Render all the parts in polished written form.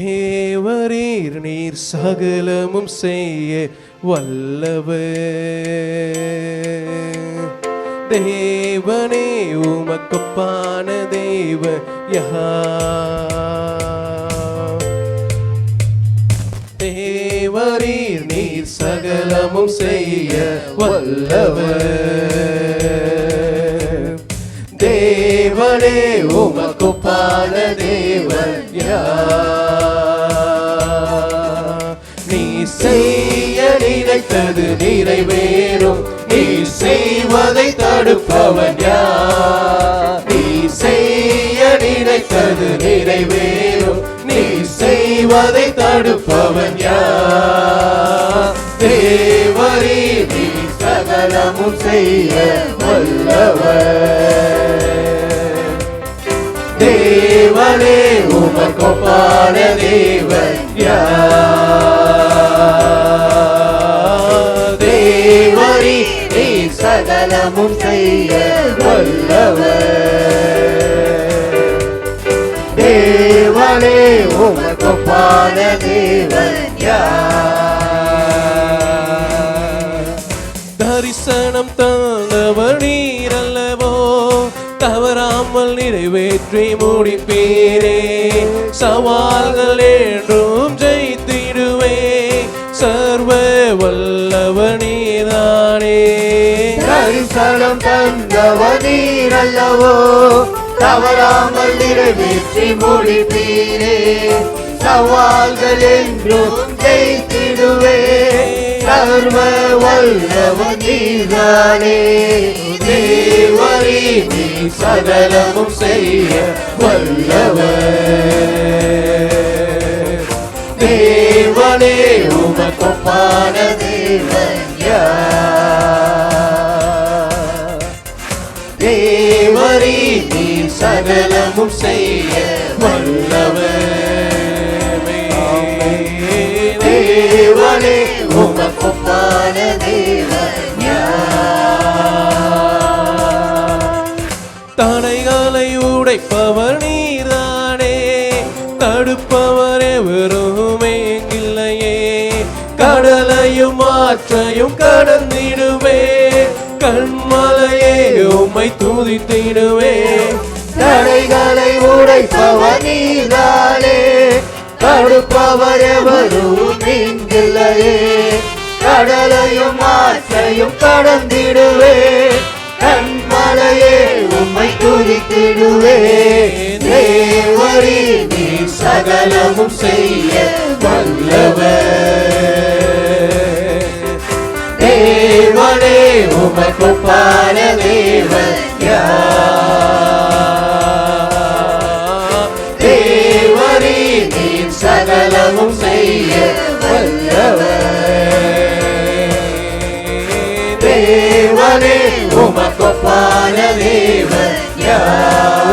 தேவரீர் நீர் சகலமும் செய்ய வல்லவர். தேவனே உமக்கொப்பான தேவன் யார்? தேவரீர் நீர் சகலமும் செய்ய வல்லவர். தேவனே உமக்கொப்பான தேவன் யார்? நீ செய்ய நினைத்தது நிறைவேறும், நீ செய்வதை தடுப்பவன் யார்? நீ செய்ய நினைத்தது நிறைவேறும், நீ செய்வதை தடுப்பவன் யார்? தேவரீர் நீ சகலமும் செய்ய வல்லவர். தேவனே உமக்கொப்பான தேவன் யார்? தேவரீர் நீ சகலமும் செய்ய வல்லவர். தேவனே உமக்கொப்பான தேவன் யார்? தரிசனம் தந்தவர் நீர் அல்லவோ, தவறாமல் நிறைவேற்றி முடிப்பீரே. சவால்கள் என்றும் ஜெயித்திடுவே, சர்வ வல்லவர் நீதானே. தரிசனம் தந்தவர் நீர் அல்லவோ, தவறாமல் நிறைவேற்றி முடிப்பீரே. சவால்கள் என்றும் ஜெயித்திடுவே, சர்வ வல்லவர் நீதானே. தேவரீர் நீ சகலமும் செய்ய வல்லவர். தேவனே உமக்கொப்பான தேவன் யார்? தேவரீர் நீ சகலமும் செய்ய வல்லவர். தேவனே உமக்கொப்பான தேவன் யார்? தடைகளை உடைப்பவர் நீர்தானே, தடுப்பவர் எவரும் எங்கில்லையே. கடலையும் ஆற்றையும் கடந்திடுவே, கண்மலையே உம்மை துதித்திடுவே. தடைகளை உடைப்பவர் நீதானே, தடுப்பவர் எவரும் இங்கில்லையே. கடலையும் ஆற்றையும் கடந்திடுவே, கண்மலையே உம்மை துதித்திடுவே. தேவரீர் நீ சகலமும் செய்ய வல்லவர். தேவனே உமக்கொப்பான தேவன் யார்? தேவரீர் நீ சகலமும் செய்ய வல்லவர். தேவனே உமக்கொப்பான தேவன் யார்?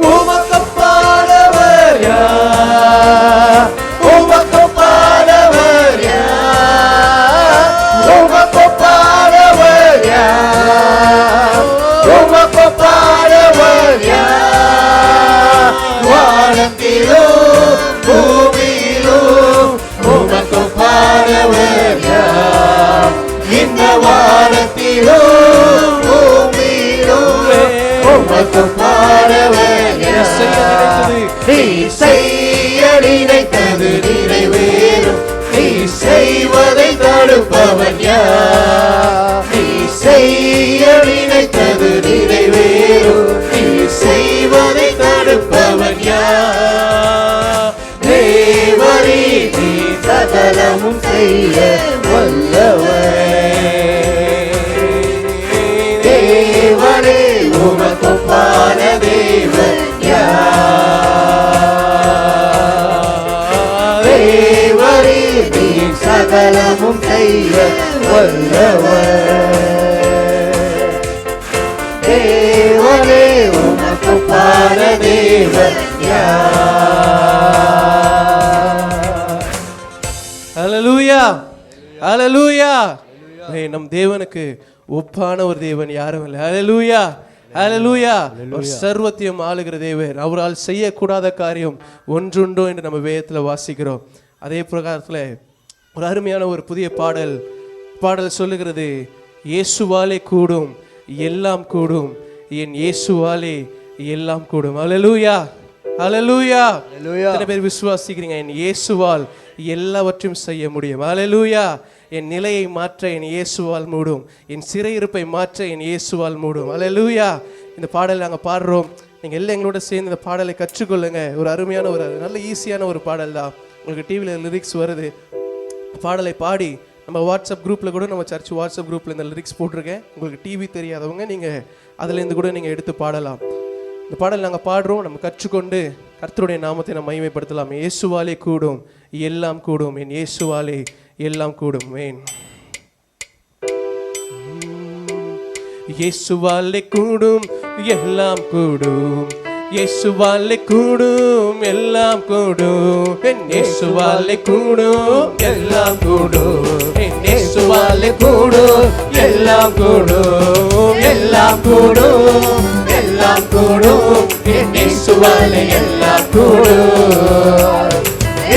உமக்கொப்பானவர் யார்? உமக்கொப்பானவர் யார்? உமக்கொப்பானவர் யார்? உமக்கொப்பானவர் யார்? வானத்திலும் பூமியிலும் உமக்கொப்பானவர் யார்? இந்த வானத்திலும் பூமியிலும் உமக்கொப்பானவர் யார்? நீ செய்ய நினைத்தது நிறைவேறும், நீ செய்வதை தடுப்பவன் யார்? நீ செய்ய நினைத்தது நிறைவேறும், நீ செய்வதை தடுப்பவன் யார்? தேவரீர் நீ சகலமும் செய்ய வல்லவர். தேவனே உமக்கொப்பான தேவன் யார்? தேவரீர் நீ சகலமும் செய்ய வல்லவர். தேவனே உமக்கொப்பான தேவன் யார்? ஹல்லேலூயா, ஹல்லேலூயா. நம் தேவனுக்கு ஒப்பான ஒரு தேவன் யாரும் இல்லை. ஹல்லேலூயா. ஹalleluya. அவர் சர்வத்தையும் ஆளுகிற தேவன். அவரால் செய்யக்கூடாத காரியம் ஒன்றுண்டோ என்று நம்ம வேதத்தில் வாசிக்கிறோம். அதே பிரகாரத்தில் ஒரு அருமையான ஒரு புதிய பாடல் சொல்லுகிறது, இயேசுவாலே கூடும் எல்லாம் கூடும், என் இயேசுவாலே எல்லாம் கூடும். ஹalleluya, ஹalleluya. எத்தனை பேர் விசுவாசிக்கிறீங்க என் இயேசுவால் எல்லாவற்றையும் செய்ய முடியும்? ஹalleluya. என் நிலையை மாற்ற என் இயேசுவால் மூடும், என் சிறையிருப்பை மாற்ற என் இயேசுவால் மூடும். ஹalleluya. இந்த பாடலை நாங்கள் பாடுறோம். நீங்கள் எல்லாம் எங்களோட சேர்ந்து இந்த பாடலை கற்றுக்கொள்ளுங்க. ஒரு அருமையான ஒரு நல்ல ஈஸியான ஒரு பாடல் தான். உங்களுக்கு டிவியில் லிரிக்ஸ் வருது. பாடலை பாடி நம்ம வாட்ஸ்அப் குரூப்பில் கூட, நம்ம சர்ச் வாட்ஸ்அப் குரூப்பில் இந்த லிரிக்ஸ் போட்டிருக்கேன். உங்களுக்கு டிவி தெரியாதவங்க நீங்கள் அதுலேருந்து கூட நீங்கள் எடுத்து பாடலாம். இந்த பாடல் நாங்கள் பாடுறோம். நம்ம கற்றுக்கொண்டு கர்த்தருடைய நாமத்தை நம்ம மகிமைப்படுத்தலாம். இயேசுவாலே கூடும் எல்லாம் கூடும், என் இயேசுவாலே எல்லாம் கூடும். இயேசுவாலே கூடும் எல்லாம் கூடும், இயேசுவாலே கூடும் எல்லாம் கூடும், என் இயேசுவாலே கூடும் எல்லாம் கூடும், என் இயேசுவாலே கூடும் எல்லாம் கூடும், எல்லாம் கூடும் எல்லாம் கூடும், என் இயேசுவாலே எல்லாம் கூடும்,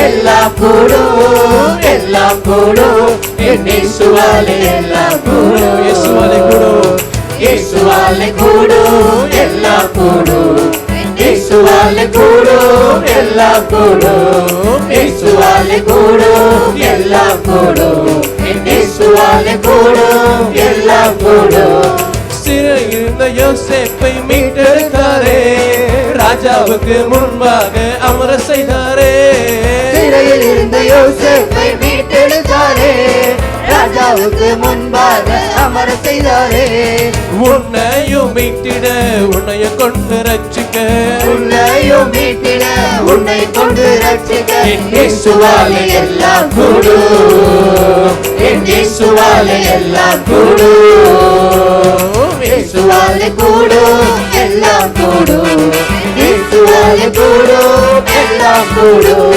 எல்லாம் கூடும் எல்லாம் கூடும், என் இயேசுவாலே எல்லாம் கூடும், இயேசுவாலே கூடும், இயேசுவாலே கூடும் எல்லாம் கூடும், இயேசுவாலே கூடும் எல்லாம் கூடும், இயேசுவாலே கூடும் எல்லாம் கூடும், இயேசுவாலே கூடும் எல்லாம் கூடும். சிறையில் இருந்த யோசேப்பை மீட்டெடுத்தாரே, ராஜாவுக்கு முன்பாக அமர செய்தாரே. சிறையில் இருந்த யோசேப்பை மீட்டெடுத்தாரே, ராஜாவுக்கு முன்பாக அமர செய்தாரே. உன்னையும் மீட்டிட உன்னையும் கொண்டு ரட்சிக்க, உன்னையும் மீட்டிட உன்னை கொண்டு ரட்சிக்க, என் இயேசுவாலே எல்லாம் கூடும், என் இயேசுவாலே எல்லாம் கூடும், இயேசுவாலே கூடும் எல்லாம் கூடும், இயேசுவாலே கூடும் எல்லாம் கூடும்,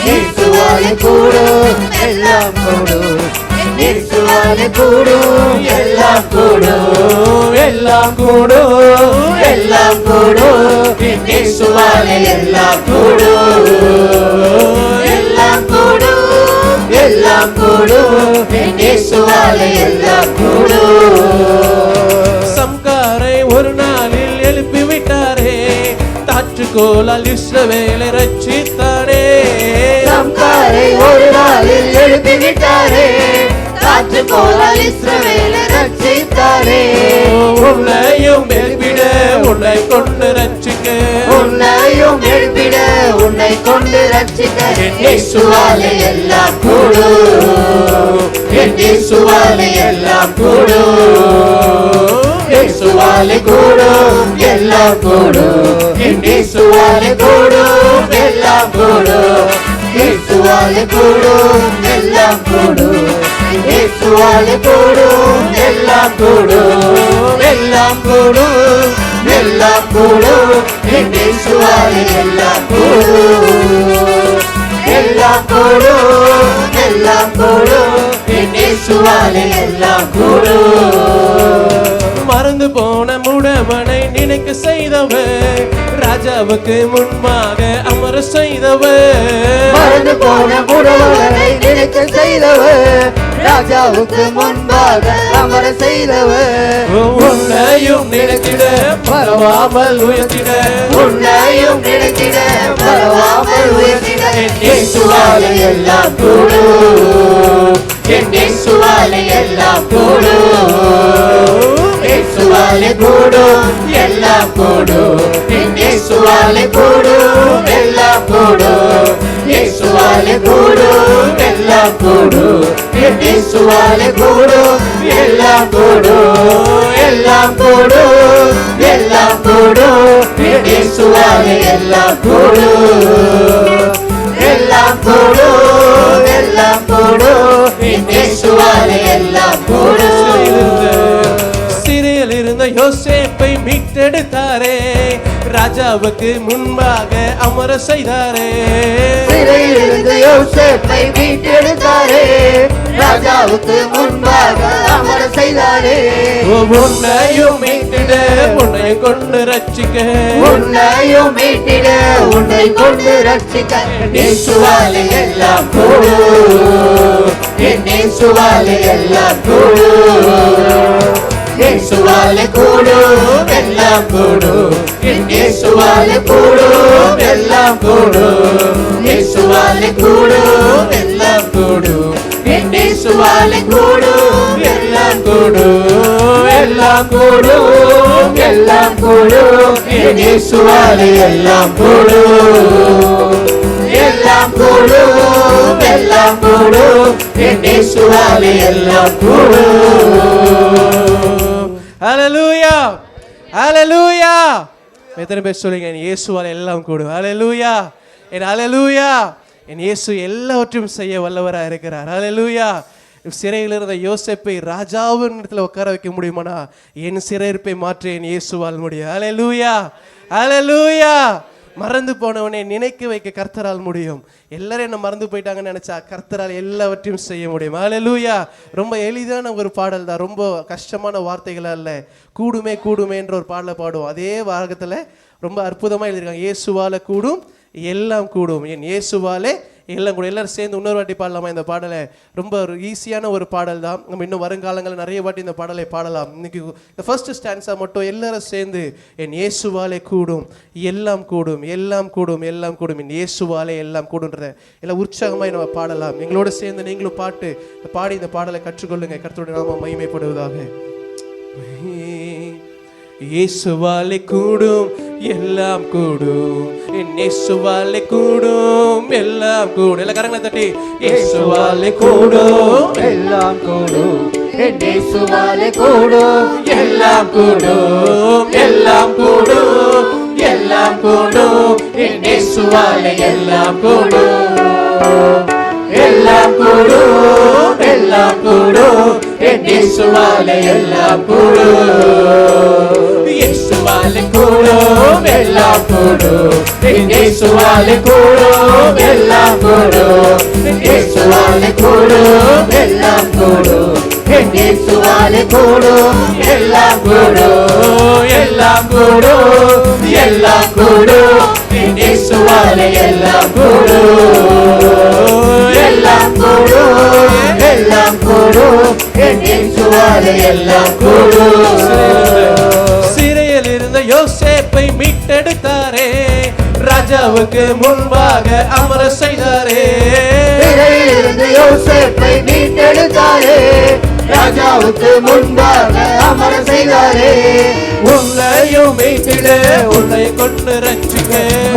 இயேசுவாலே கூடும் எல்லாம் கூடும், இயேசுவாலே கூடும் எல்லாம் கூடும், எல்லாம் கூடும் எல்லாம் கூடும், இயேசுவாலே எல்லாம் கூடும், எல்லாம் கூடும் எல்லாம் கூடும், இயேசுவாலே எல்லாம் கூடும். சம்காரை ஒரு நாளில் எழுப்பி விட்டாரே, தாற்றுக்கோலால் இஸ்ரவேலை ரட்சித்தாரே. சம்காரை ஒரு நாளில் எழுப்பி விட்டாரே, தாற்றுக்கோலால் இஸ்ரவேலை ரட்சித்தாரே. உன்னையும் எழுப்பிட உன்னை கொண்டு ரட்சிக்க, உன்னையும் எழுப்பிட உன்னை கொண்டு ரட்சிக்க, என் இயேசுவாலே எல்லாம் கூடும், என் இயேசுவாலே எல்லாம் கூடும், இயேசுவாலே கூடும் எல்லாம் கூடும், என் இயேசுவாலே கூடும் எல்லாம் கூடும், இயேசுவாலே கூடும் எல்லாம் கூடும், இயேசுவாலே கூடும் எல்லாம் கூடும், எல்லாம் கூடும் எல்லாம் கூடும், என் இயேசுவாலே எல்லாம் கூடும், எல்லாம் கூடும் எல்லாம் கூடும், என் இயேசுவாலே எல்லாம் கூடும். மறந்து போன முடவனை நினைக்க செய்தவர், ராஜாவுக்கு முன்பாக அமர செய்தவர். மறந்து போன முடவனை நினைக்க செய்தவர், ராஜாவுக்கு முன்பாக அமர செய்தவர். உன்னையும் நினைத்திட பரவாமல் உயர்த்திட, உன்னையும் நினைத்திட பரவாமல் உயர்த்திட, என் இயேசுவாலே எல்லாம் கூடும், என் இயேசுவாலே எல்லாம் கூடும், இயேசுவாலே கூடும் எல்லாம் கூடும், என் இயேசுவாலே கூடும் எல்லாம் கூடும், இயேசுவாலே கூடும் எல்லாம் கூடும், என் இயேசுவாலே கூடும் எல்லாம் கூடும், எல்லாம் கூடும் எல்லாம் கூடும், என் இயேசுவாலே எல்லாம் கூடும், எல்லாம் கூடும் எல்லாம் கூடும், என் இயேசுவாலே எல்லாம் கூடும். சிறையில் இருந்த யோசேப்பை மீட்டெடுத்தாரே, ராஜாவுக்கு முன்பாக அமர செய்தாரே. சிறையில் இருந்து யோசேப்பை மீட்டெடுத்தாரே, ராஜாவுக்கு முன்பாக அமர செய்தாரே. உன்னையும் மீட்டிட உன்னையும் கொண்டு ரட்சிக்க, உன்னையும் மீட்டிட உன்னை கொண்டு ரட்சிக்க இயேசுவாலே எல்லாம் கூடும், இயேசுவாலே எல்லாம் கூடும், இயேசுவாலே கூடும் எல்லாம் கூடும், இயேசுவாலே கூடும் எல்லாம் கூடும், இயேசுவாலே கூடும் எல்லாம் கூடும், இயேசுவாலே கூடும் எல்லாம் கூடும், எல்லாம் கூடும் எல்லாம் கூடும், இயேசுவாலே எல்லாம் கூடும், எல்லாம் கூடும் எல்லாம் கூடும், இயேசுவாலே எல்லாம் கூடும். ஹல்லேலூயா, ஹல்லேலூயா. எத்தனை பேர் சொல்லுங்க என் இயேசுவாலே எல்லாம் கூடும்? ஹல்லேலூயா, என் ஹல்லேலூயா. என் இயேசு எல்லாவற்றையும் செய்ய வல்லவராக இருக்கிறார். ஹல்லேலூயா. சிறையில் இருந்த யோசேப்பை ராஜாவின் இடத்துல உட்கார வைக்க முடியுமானா என் சிறையிருப்பை மாற்றி என் இயேசுவால் முடியும். ஹல்லேலூயா, ஹல்லேலூயா. மறந்து போனவனை நினைக்க வைக்க கர்த்தரால் முடியும். எல்லாரும் என்ன மறந்து போயிட்டாங்கன்னு நினைச்சா கர்த்தரால் எல்லாவற்றையும் செய்ய முடியும். ஹல்லேலூயா. ரொம்ப எளிதான ஒரு பாடல் தான், ரொம்ப கஷ்டமான வார்த்தைகளா இல்லை. கூடுமே கூடுமே என்ற ஒரு பாடலை பாடுவோம். அதே வாரகத்தில் ரொம்ப அற்புதமாக எழுதியிருக்காங்க. இயேசுவால கூடும் எல்லாம் கூடும், என் இயேசுவாலே எல்லாம் கூட. எல்லாரும் சேர்ந்து இன்னொரு வாட்டி பாடலாமா இந்த பாடலை? ரொம்ப ஒரு ஈஸியான ஒரு பாடல் தான். நம்ம இன்னும் வருங்காலங்களில் நிறைய வாட்டி இந்த பாடலை பாடலாம். இன்னைக்கு இந்த ஃபர்ஸ்ட் ஸ்டான்ஸா மட்டும் எல்லாரும் சேர்ந்து என் இயேசுவாலே கூடும் எல்லாம் கூடும், எல்லாம் கூடும் எல்லாம் கூடும், என் இயேசுவாலே எல்லாம் கூடுன்றத எல்லாம் உற்சாகமாக நம்ம பாடலாம். எங்களோட சேர்ந்து நீங்களும் பாடி இந்த பாடலை கற்றுக்கொள்ளுங்க. கர்த்தருடைய நாமம் மகிமைப்படுவதாக. இயேசுவாலே கூடும் எல்லாம் கூடும், என் இயேசுவாலே கூடும் எல்லாம் கூடும். எல்லாம் கரங்களை தட்டி இயேசுவாலே கூடும் எல்லாம் கூடும், என் இயேசுவாலே கூடும் எல்லாம் கூடும், எல்லாம் கூடும், எல்லாம் கூடும், என் இயேசுவாலே எல்லாம் கூடும், எல்லாம் கூடும், எல்லாம் கூடும், என் இயேசுவாலே எல்லாம் கூடும். இயேசுவாலே கூடும் எல்லாம் கூடும், என் இயேசுவாலே கூடும் எல்லாம் கூடும், இயேசுவாலே கூடும் எல்லாம் கூடும், என் இயேசுவாலே கூடும் எல்லாம் கூடும், எல்லாம் கூடும், எல்லாம் கூடும், என் இயேசுவாலே எல்லாம் கூடும், எல்லாம் கூடும், எல்லாம் கூடும், என் இயேசுவாலே எல்லாம் கூடும். சிறையில் இருந்த யோசேப்பை மீட்டெடுத்தாரே, ராஜாவுக்கு முன்பாக அமர செய்தாரே. சிறையில் இருந்து யோசேப்பை மீட்டெடுத்தாரே, ராஜாவுக்கு முன்பாக அமர செய்தாரே. உன்னையும் மீட்டிட உன்னை கொண்டு ரட்சிக்க,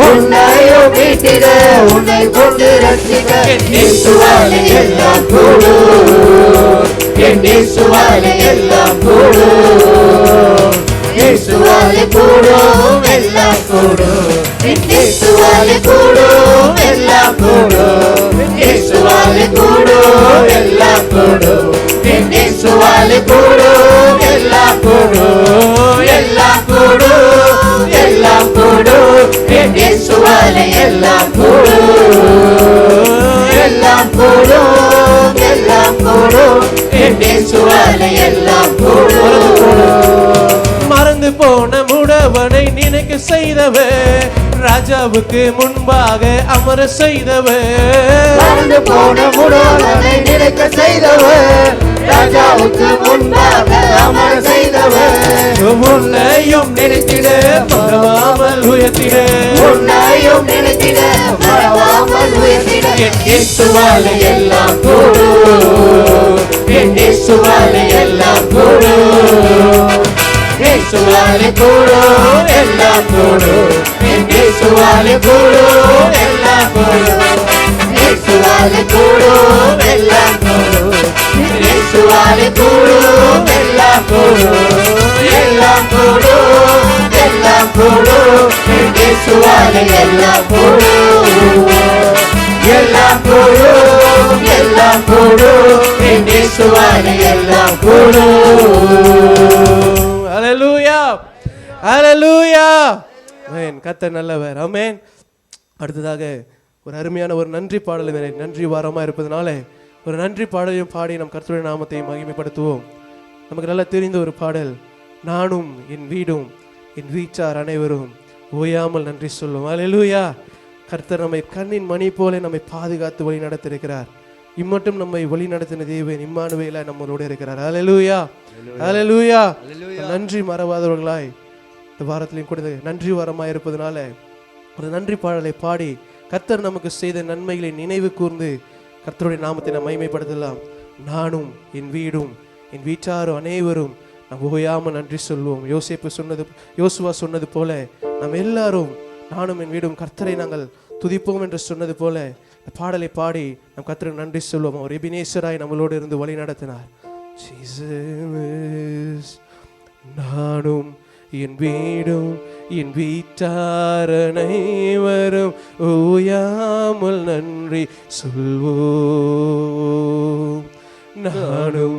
உன்னையும் மீட்டிட உன்னை கொண்டு ரட்சிக்க என் இயேசுவாலே எல்லாம் கூடும், என் இயேசுவாலே எல்லாம் கூடும், இயேசுவாலே கூடும் எல்லாம் கூடும், என் இயேசுவாலே கூடும் எல்லாம் கூடும், இயேசுவாலே கூடும் எல்லாம் கூடும், என் இயேசுவாலே கூடும் எல்லாம் கூடும், எல்லாம் கூடும், எல்லாம் கூடும், என் இயேசுவாலே எல்லாம் கூடும், எல்லாம் கூடும், எல்லாம் கூடும், என் இயேசுவாலே எல்லாம் கூடும். மறந்து போன முடவனை நினைக்க செய்தவர், ராஜாவுக்கு முன்பாக அமர செய்தவர். மறந்து போன முடவனை நினைக்க செய்தவர், ராஜாவுக்கு முன்பாக அமர செய்தவர். உன்னையும் நினைத்திட மறவாமல் உயர்த்திட, உன்னையும் நினைத்திட மறவாமல் உயர்த்திட என் இயேசுவாலே எல்லாம் கூடும், என் இயேசுவாலே எல்லாம் கூடும், இயேசுவாலே கூடும் எல்லாம் கூடும், என் இயேசுவாலே கூடும் எல்லாம் கூடும், இயேசுவாலே கூடும் எல்லாம் கூடும், இயேசுவாலே கூடும் எல்லாம் கூடும், எல்லாம் கூடும், எல்லாம் கூடும், என் இயேசுவாலே எல்லாம் கூடும், எல்லாம் கூடும், எல்லாம் கூடும், என் இயேசுவாலே எல்லாம் கூடும். ஹல்லேலூயா, ஹல்லேலூயா. ஆமென். கர்த்தர் நல்லவர். ஆமென். அடுத்ததாக ஒரு அருமையான ஒரு நன்றி பாடல், நன்றி வாரமாக இருப்பதனால ஒரு நன்றி பாடலையும் பாடி நம் கர்த்தருடைய நாமத்தை மகிமைப்படுத்துவோம். நமக்கு நல்லா தெரிந்த ஒரு பாடல், நானும் என் வீடும் என் வீட்டார் அனைவரும் ஓயாமல் நன்றி சொல்லும். அல்லேலூயா. கர்த்தர் நம்மை கண்ணின் மணி போல நம்மை பாதுகாத்து வழி நடத்திருக்கிறார். இம்மட்டும் நம்மை வழி நடத்தின தேவன் இம்மானுவேலா நம்மளோட இருக்கிறார். அல்லேலூயா, அல்லேலூயா. நன்றி மறவாதவர்களாய் இந்த வாரத்திலையும் கூட நன்றி வாரமாக இருப்பதனால ஒரு நன்றி பாடலை பாடி கர்த்தர் நமக்கு செய்த நன்மைகளை நினைவு கூர்ந்து கர்த்தருடைய நாமத்தை நாம் மகிமைப்படுத்தலாம். நானும் என் வீடும் என் வீட்டாரும் அனைவரும் நாம் ஓயாமல் நன்றி சொல்வோம். யோசுவா சொன்னது போல நாம் எல்லாரும் நானும் என் வீடும் கர்த்தரை நாங்கள் துதிப்போம் என்று சொன்னது போல இந்த பாடலை பாடி நம் கர்த்தருக்கு நன்றி சொல்வோம். அவர் எபினேசராய் நம்மளோடு இருந்து வழி நடத்தினார். நானும் என் வீடும் என் வீட்டார் அனைவரும் ஓயாமல் நன்றி சொல்வோம். நானும்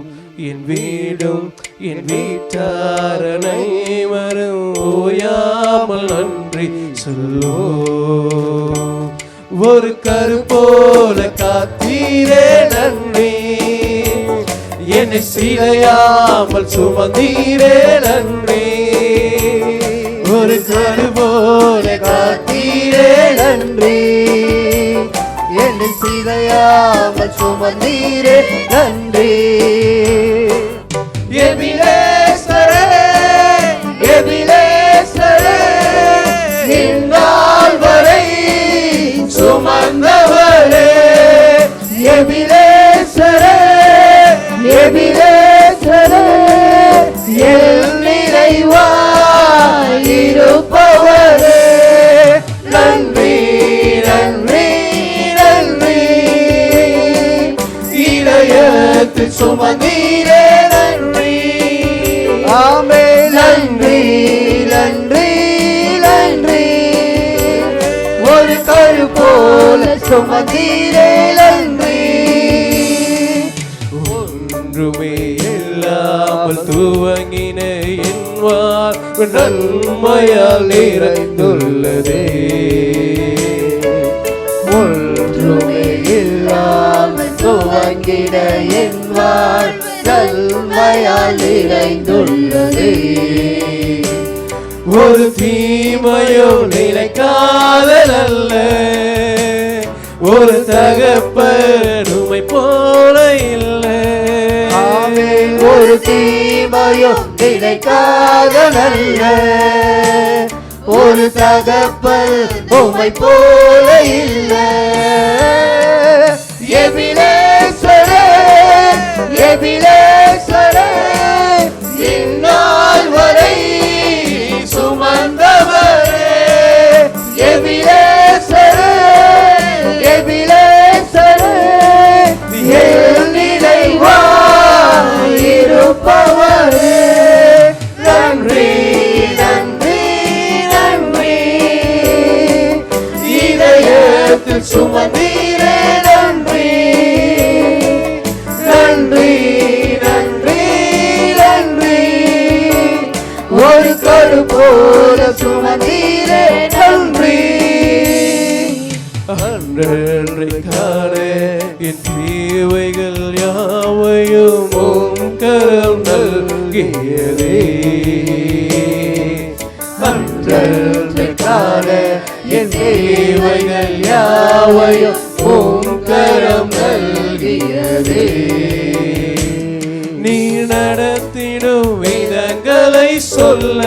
என் வீடும் என் வீட்டார் அனைவரும் ஓயாமல் நன்றி சொல்வோம். ஒரு கரு போல காத்தீரே நன்றி, என்னை சிலையாமல் சுமந்தீரே நன்றி. ஒரு கரு போல காத்தீரே நன்றி, என்னை சிலையாமல் சுமந்தீரே நன்றி. எபினேசரே, எபினேசரே, இந்நாள் வரை சுமந்தவரே. எபினேசரே, எபினேசரே, என் நிறைவாய் இருப்பவரே. நன்றி நன்றி நன்றி, இதயத்தில் சுமந்தீரே நன்றி. ஆமே நன்றி நன்றி நன்றி, ஒரு கரு போல சுமந்தீரே நன்றி. ஒன்றுமே இல்லாமல் துவங்கின என் வாழ்வு நன்மையால் நிறைந்துள்ளதே. ஒன்றுமே இல்லாமல் துவங்கிட என் வாழ்வு நன்மையால் நிறைந்துள்ளதே. ஒரு தீமையோ நினைக்காத நல்ல ஒரு தகப்பன் உம்மை போல இல்லை. ஆமென். ஒரு தீமையும் நினைக்காத நல்ல ஒரு தகப்பன் உம்மை போல இல்லை. எபினேசரே, எபினேசரே, இந்நாள் வரை சுமந்தவரே. எபினேசரே, எபினேசரே, என் நிறைவாய் இருப்பவரே. நன்றி நன்றி நன்றி, இதயத்தில் சுமந்தீரே நன்றி. நன்றி நன்றி நன்றி, ஒரு கரு போல சுமந்தீரே நன்றி. அன்றைக்கானே என் தேவைகள் யாவையும் உம் கரம் நல்கியதே. அன்றைக்கான என் தேவைகள் யாவையும் உம் கரம் நல்கியதே. நீ நடத்திடும் விதங்களை சொல்ல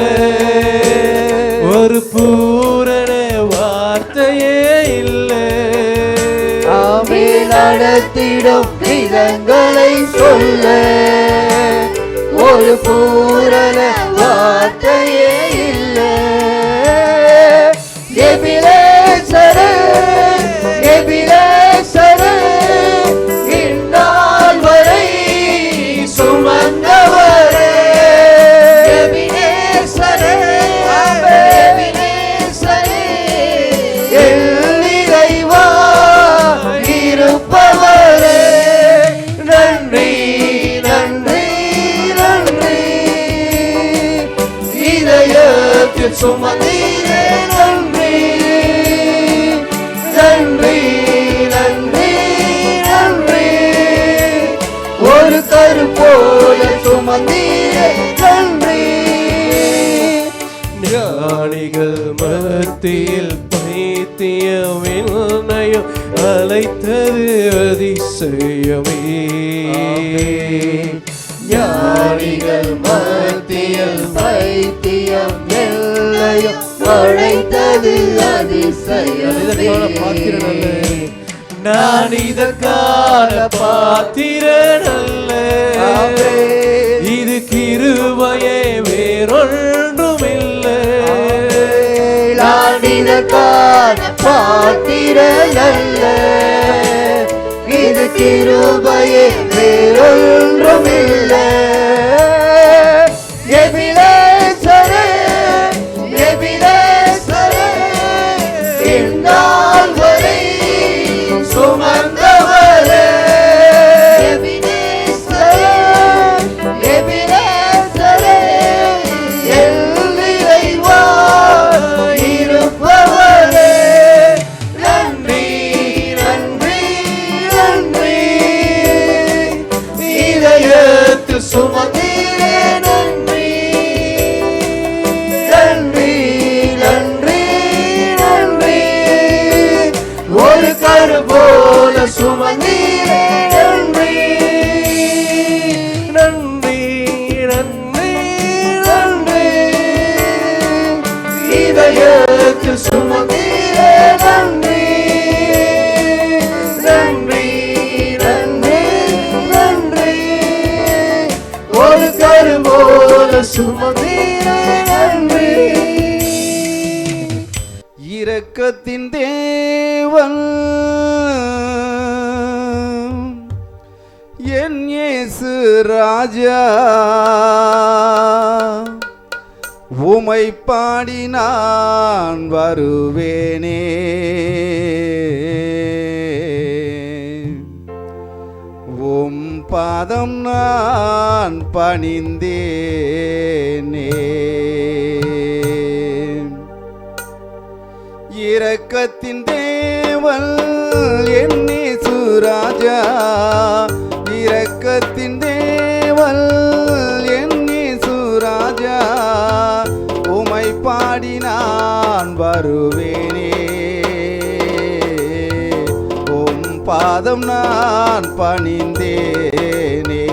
ஒரு பூரண வார்த்தையே இல்லை. ஆமே நடத்திடும் விதங்களை சொல்ல ஒரு பூரண வார்த்தையே இல்லை. எபினேசரே, எபினேசரே, இந்நாள் வரை சுமந்தவரே. எபினேசரே, எபினேசரே, என் நிறைவாய் இருப்பவரே. நன்றி நன்றி நன்றி, இதயத்தில் சுமந்தீரே புத்தியில் பைத்தியம் என்னையும் அழைத்தது அதிசயமே. ஞானிகள் மத்தியில் பைத்தியம் எல்லையும் அழைத்தது அதிசயமே. நான் இதற்கான பாத்திரன் அல்ல, இது கிருபையே வேறொன்றுமில்லை. நான் இதற்கான பாத்திரன் அல்ல, இது கிருபையே வேறொன்றுமில்லை. எபினேசரே, எபினேசரே, இந்நாள் வரை சுமந்தவரே. எபினேசரே, எபினேசரே, என் இறைவா இருப்பவரே. நன்றி, நன்றி, நன்றி. இதயத்தில் சுமந்தீரே நன்றி. நன்றி, நன்றி, நன்றி. ஒரு கரு போல சுமந்தீரே நன்றி. நன்றி நன்றி நன்றி. இதயத்தில் சுமந்தீரே நன்றி. நன்றி, நன்றி, நன்றி. ஒரு கரு போல சுமந்தீரே நன்றி. இரக்கத்தின் தேவன் என் இயேசு ராஜா, உமை பாடி நான் வருவேனே. உம் பாதம் நான் பணிந்தேனே. இரக்கத்தின் தேவன் என் இயேசு ராஜா, இரக்கத்தின் தேவன் என் இயேசு ராஜா, உமை பாடி நான் வருவேனே. உம் பாதம் நான் பணிந்தேனே.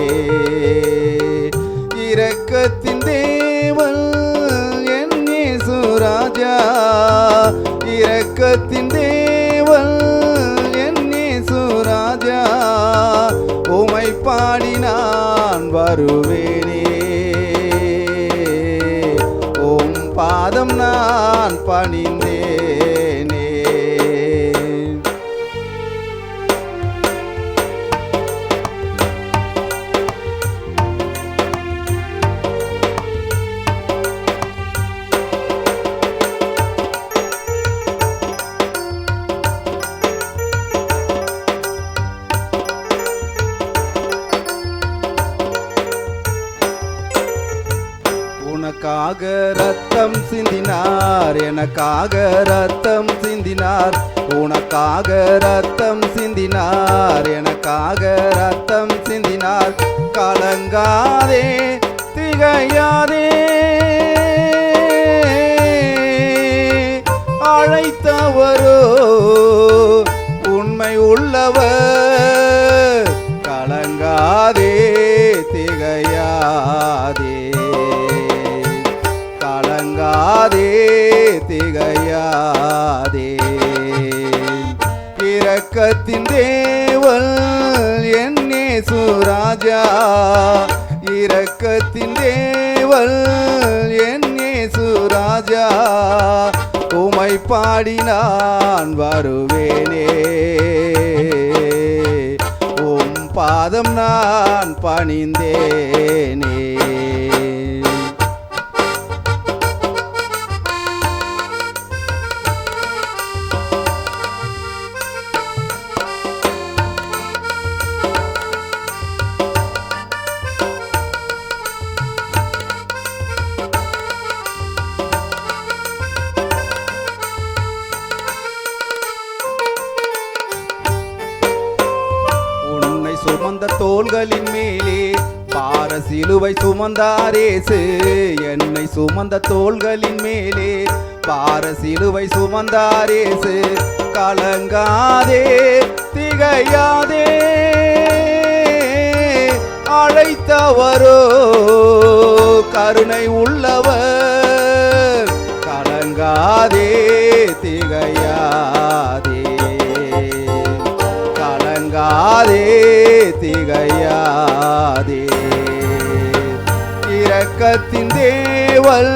இரக்கத்தின் தேவன் என் இயேசு ராஜா, இரக்கத்தின் தேவன் என் இயேசு ராஜா, உமை பாடி நான் வருவேனே. உம் பாதம் நான் பணிந்தேனே. உனக்காக ரத்தம் சிந்தினார், எனக்காக ரத்தம் சிந்தினார். உனக்காக ரத்தம் சிந்தினார், எனக்காக ரத்தம் சிந்தினார். கலங்காதே, திகையாதே, அழைத்தவரோ உண்மை உள்ளவர். கலங்காதே, திகையாதே, கலங்காதே, திகையாதே. இரக்கத்தின் தேவன் என் இயேசு ராஜா, இரக்கத்தின் தேவன் என் இயேசு ராஜா, உமை பாடி நான் வருவேனே. உம் பாதம் நான் பணிந்தேனே. சுமந்த தோள்களின் மேலே பார சிலுவை சுமந்தாரேசு. என்னை சுமந்த தோள்களின் மேலே பார சிலுவை சுமந்தாரேசு கலங்காதே திகையாதே அழைத்தவரோ கருணை உள்ளவர் கலங்காதே திகையாதே கலங்காதே திகையாதே இரக்கத்தின் தேவல்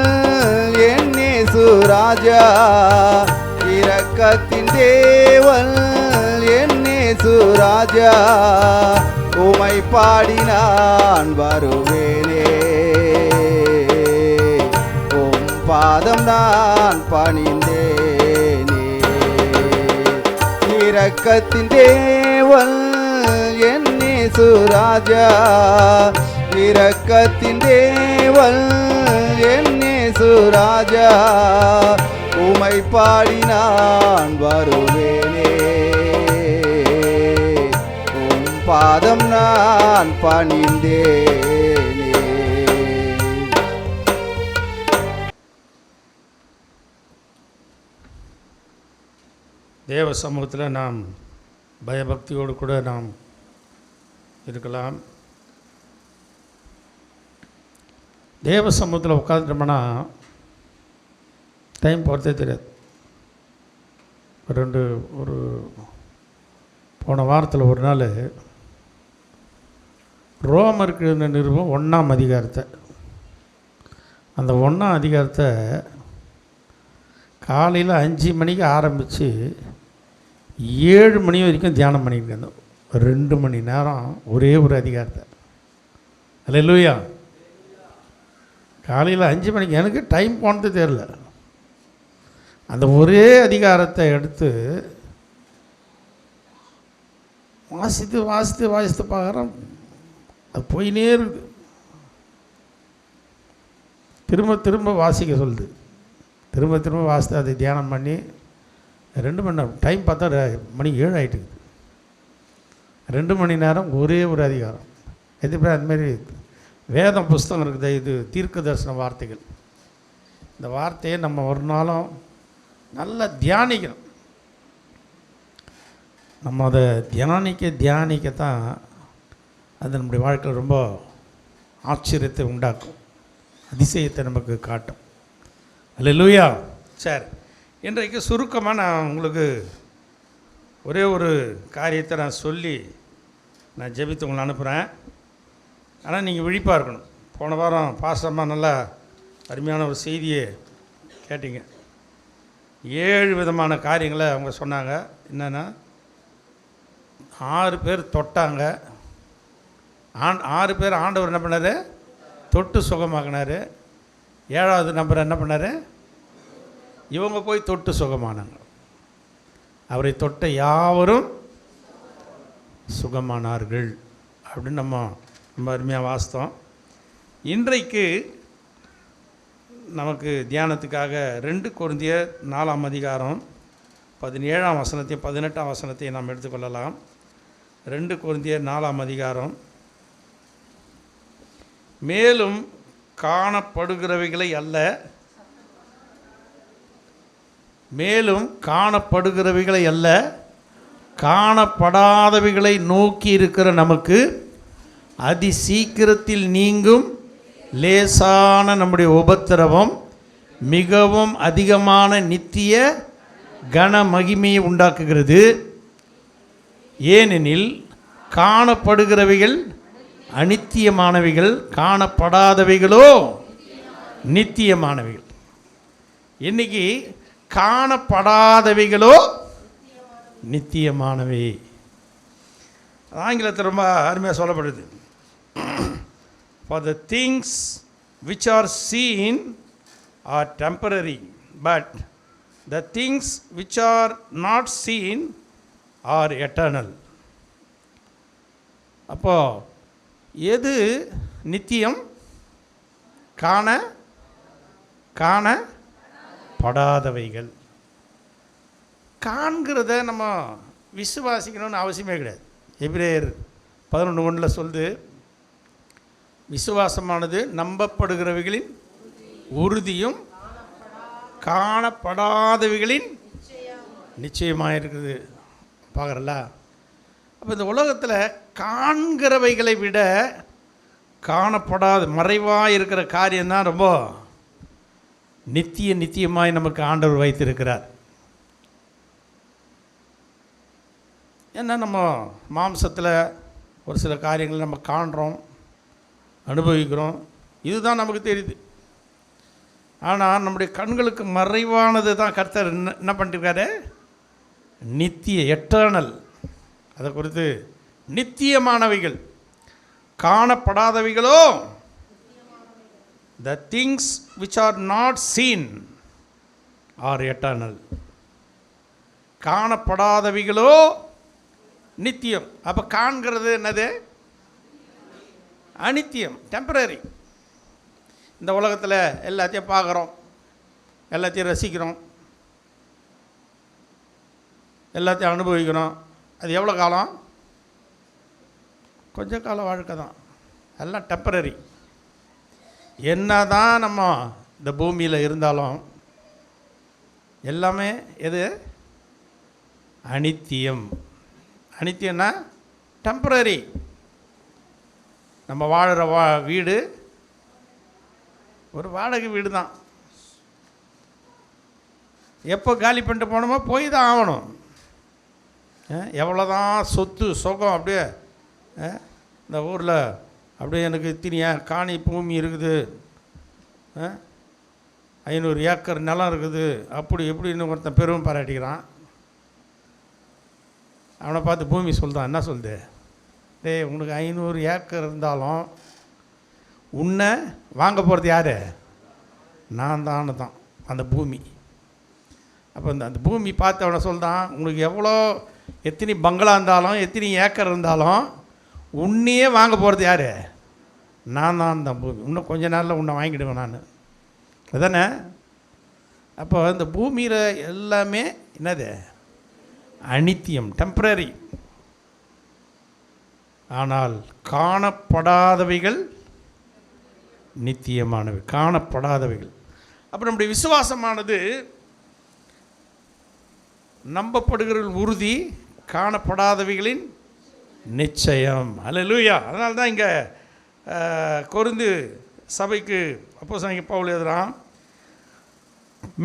என் இயேசு ராஜா இரக்கத்தின் தேவல் என் இயேசு ராஜா உமை பாடி நான் வருவேனே உம் பாதம் நான் பணிந்தேனே இரக்கத்தின் தேவன் என் இயேசு ராஜா இரக்கத்தின் தேவன் என் இயேசு ராஜா உமை பாடி நான் வருவேனே உம் பாதம் நான் பணிந்தேனே. தேவ சமூகத்தில் நாம் பயபக்தியோடு கூட நாம் இருக்கலாம். தேவ சமூகத்தில் உட்காந்துட்டோம்னா டைம் போகிறதே தெரியாது. ஒரு போன வாரத்தில் ஒரு நாள் ரோமருக்கு இருந்த நிருபம் 1ஆம் அதிகாரத்தை அந்த 1ஆம் அதிகாரத்தை காலையில் 5 மணிக்கு ஆரம்பித்து 7 மணி வரைக்கும் தியானம் பண்ணியிருக்கேன். 2 மணி நேரம் ஒரே ஒரு அதிகாரத்தை. அல்லேலூயா. காலையில் 5 மணிக்கு எனக்கு டைம் போனது தெரியல. அந்த ஒரே அதிகாரத்தை எடுத்து வாசித்து பார்க்குறோம். அது போயினே இருக்குது. திரும்ப வாசிக்க சொல்லுது. திரும்ப வாசித்து அதை தியானம் பண்ணி 2 மணி நேரம் டைம் பார்த்தா மணி 7 ஆகிட்டுக்குது. 2 மணி நேரம் ஒரே ஒரு அதிகாரம். எதுப்போ அதுமாரி வேதம் புஸ்தகம் இருக்குது. இது தீர்க்க தரிசன வார்த்தைகள். இந்த வார்த்தையை நம்ம ஒரு நாளும் நல்லா தியானிக்கணும். நம்ம அதை தியானிக்கத்தான் அது நம்முடைய வாழ்க்கையில் ரொம்ப ஆச்சரியத்தை உண்டாக்கும், அதிசயத்தை நமக்கு காட்டும். அல்லேலூயா. சரி, இன்றைக்கு சுருக்கமாக நான் உங்களுக்கு ஒரே ஒரு காரியத்தை நான் சொல்லி நான் ஜெபித்து உங்களை அனுப்புகிறேன். ஆனால் நீங்கள் விழிப்பாக இருக்கணும். போன வாரம் பாஸ்டர்மா நல்லா அருமையான ஒரு செய்தியை கேட்டீங்க. 7 விதமான காரியங்களை அவங்க சொன்னாங்க. என்னென்னா 6 பேர் தொட்டாங்க. 6 பேர் ஆண்டவர் என்ன பண்ணார்? தொட்டு சுகமாக்கினார். 7வது நம்பர் என்ன பண்ணார்? இவங்க போய் தொட்டு சுகமானாங்க. அவரை தொட்ட யாவரும் சுகமானார்கள் அப்படின்னு நம்ம அருமையாக வாசித்தோம். இன்றைக்கு நமக்கு தியானத்துக்காக 2 கொரிந்தியர் 4ஆம் அதிகாரம் 17ஆம் வசனத்தையும் 18ஆம் வசனத்தையும் நாம் எடுத்துக்கொள்ளலாம். 2 கொரிந்தியர் 4ஆம் அதிகாரம். மேலும் காணப்படுகிறவைகளை அல்ல, காணப்படாதவைகளை நோக்கி இருக்கிற நமக்கு அதி சீக்கிரத்தில் நீங்கும் லேசான நம்முடைய உபத்திரவம் மிகவும் அதிகமான நித்திய கன மகிமையை உண்டாக்குகிறது. ஏனெனில் காணப்படுகிறவைகள் அநித்தியமானவைகள், காணப்படாதவைகளோ நித்தியமானவைகள். இன்னைக்கு காணப்படாதவைகளோ நித்தியமானவை. ஆங்கிலத்தில் ரொம்ப அருமையாக சொல்லப்படுது. For the things which are seen are temporary, but the things which are not seen are eternal. அப்போ எது நித்தியம்? காணப்படாதவைகள். காண்கிறத நம்ம விசுவாசிக்கணும்னு அவசியமே கிடையாது. எபிரேயர் 11:1 சொல்லுது, விசுவாசமானது நம்பப்படுகிறவைகளின் உறுதியும் காணப்படாதவைகளின் நிச்சயமாக இருக்குது. பார்க்குறல? அப்போ இந்த உலகத்தில் காண்கிறவைகளை விட காணப்படாத மறைவாக இருக்கிற காரியம்தான் ரொம்ப நித்தியமாய் நமக்கு ஆண்டவர் வைத்திருக்கிறார். ஏன்னா நம்ம மாம்சத்தில் ஒரு சில காரியங்கள் நம்ம காண்கிறோம், அனுபவிக்கிறோம், இதுதான் நமக்கு தெரியுது. ஆனால் நம்முடைய கண்களுக்கு மறைவானது தான் கர்த்தர் என்ன பண்ணிருக்காரு? நித்திய, எட்டர்னல். அதை குறித்து நித்தியமானவைகள், காணப்படாதவைகளோ the things which are not seen are eternal. காணப்படாதவைகளோ நித்தியம். அப்போ காண்கிறது என்னது? அநித்தியம், டெம்பரரி. இந்த உலகத்தில் எல்லாத்தையும் பார்க்குறோம், எல்லாத்தையும் ரசிக்கிறோம், எல்லாத்தையும் அனுபவிக்கிறோம். அது எவ்வளோ காலம்? கொஞ்ச கால வாழ்க்கை தான். எல்லாம் டெம்பரரி. என்ன தான் நம்ம இந்த பூமியில் இருந்தாலும் எல்லாமே எது? அநித்தியம். அநித்தியம்னா டெம்பரரி. நம்ம வாழ்கிற வீடு ஒரு வாடகை வீடு தான். எப்போ காலி பண்ணிட்டு போனோமோ போய் தான் ஆகணும். எவ்வளோதான் சொத்து சுகம் அப்படியே இந்த ஊரில் அப்படியே எனக்கு இத்தனையா காணி பூமி இருக்குது, 500 ஏக்கர் நிலம் இருக்குது, அப்படி எப்படின்னு ஒருத்தன் பெருமை பாராட்டிக்கிறான். அவனை பார்த்து பூமி சொல்கிறான், என்ன சொல்லுது? டேய், உனக்கு 500 ஏக்கர் இருந்தாலும் உன்னை வாங்க போகிறது யார்? நான் தான் அந்த பூமி. அப்போ அந்த பூமி பார்த்து அவனை சொல்கிறான், உங்களுக்கு எவ்வளோ எத்தனை பங்களா இருந்தாலும் எத்தனை ஏக்கர் இருந்தாலும் உன்னையே வாங்க போகிறது யார்? நான் தான் அந்த பூமி. இன்னும் கொஞ்ச நாளில் உன்னை வாங்கிடுவேன் நான். அதானே? அப்போ இந்த பூமியில் எல்லாமே என்னது? அநித்தியம், டெம்பரரி. ஆனால் காணப்படாதவைகள் நித்தியமானவை, காணப்படாதவைகள். அப்போ நம்முடைய விசுவாசமானது நம்பப்படுகிற உறுதி, காணப்படாதவைகளின் நிச்சயம். அல்லேலூயா. அதனால தான் இங்கே கொரிந்து சபைக்கு அப்போஸ்தலனாகிய பவுல் எழுதுறான்,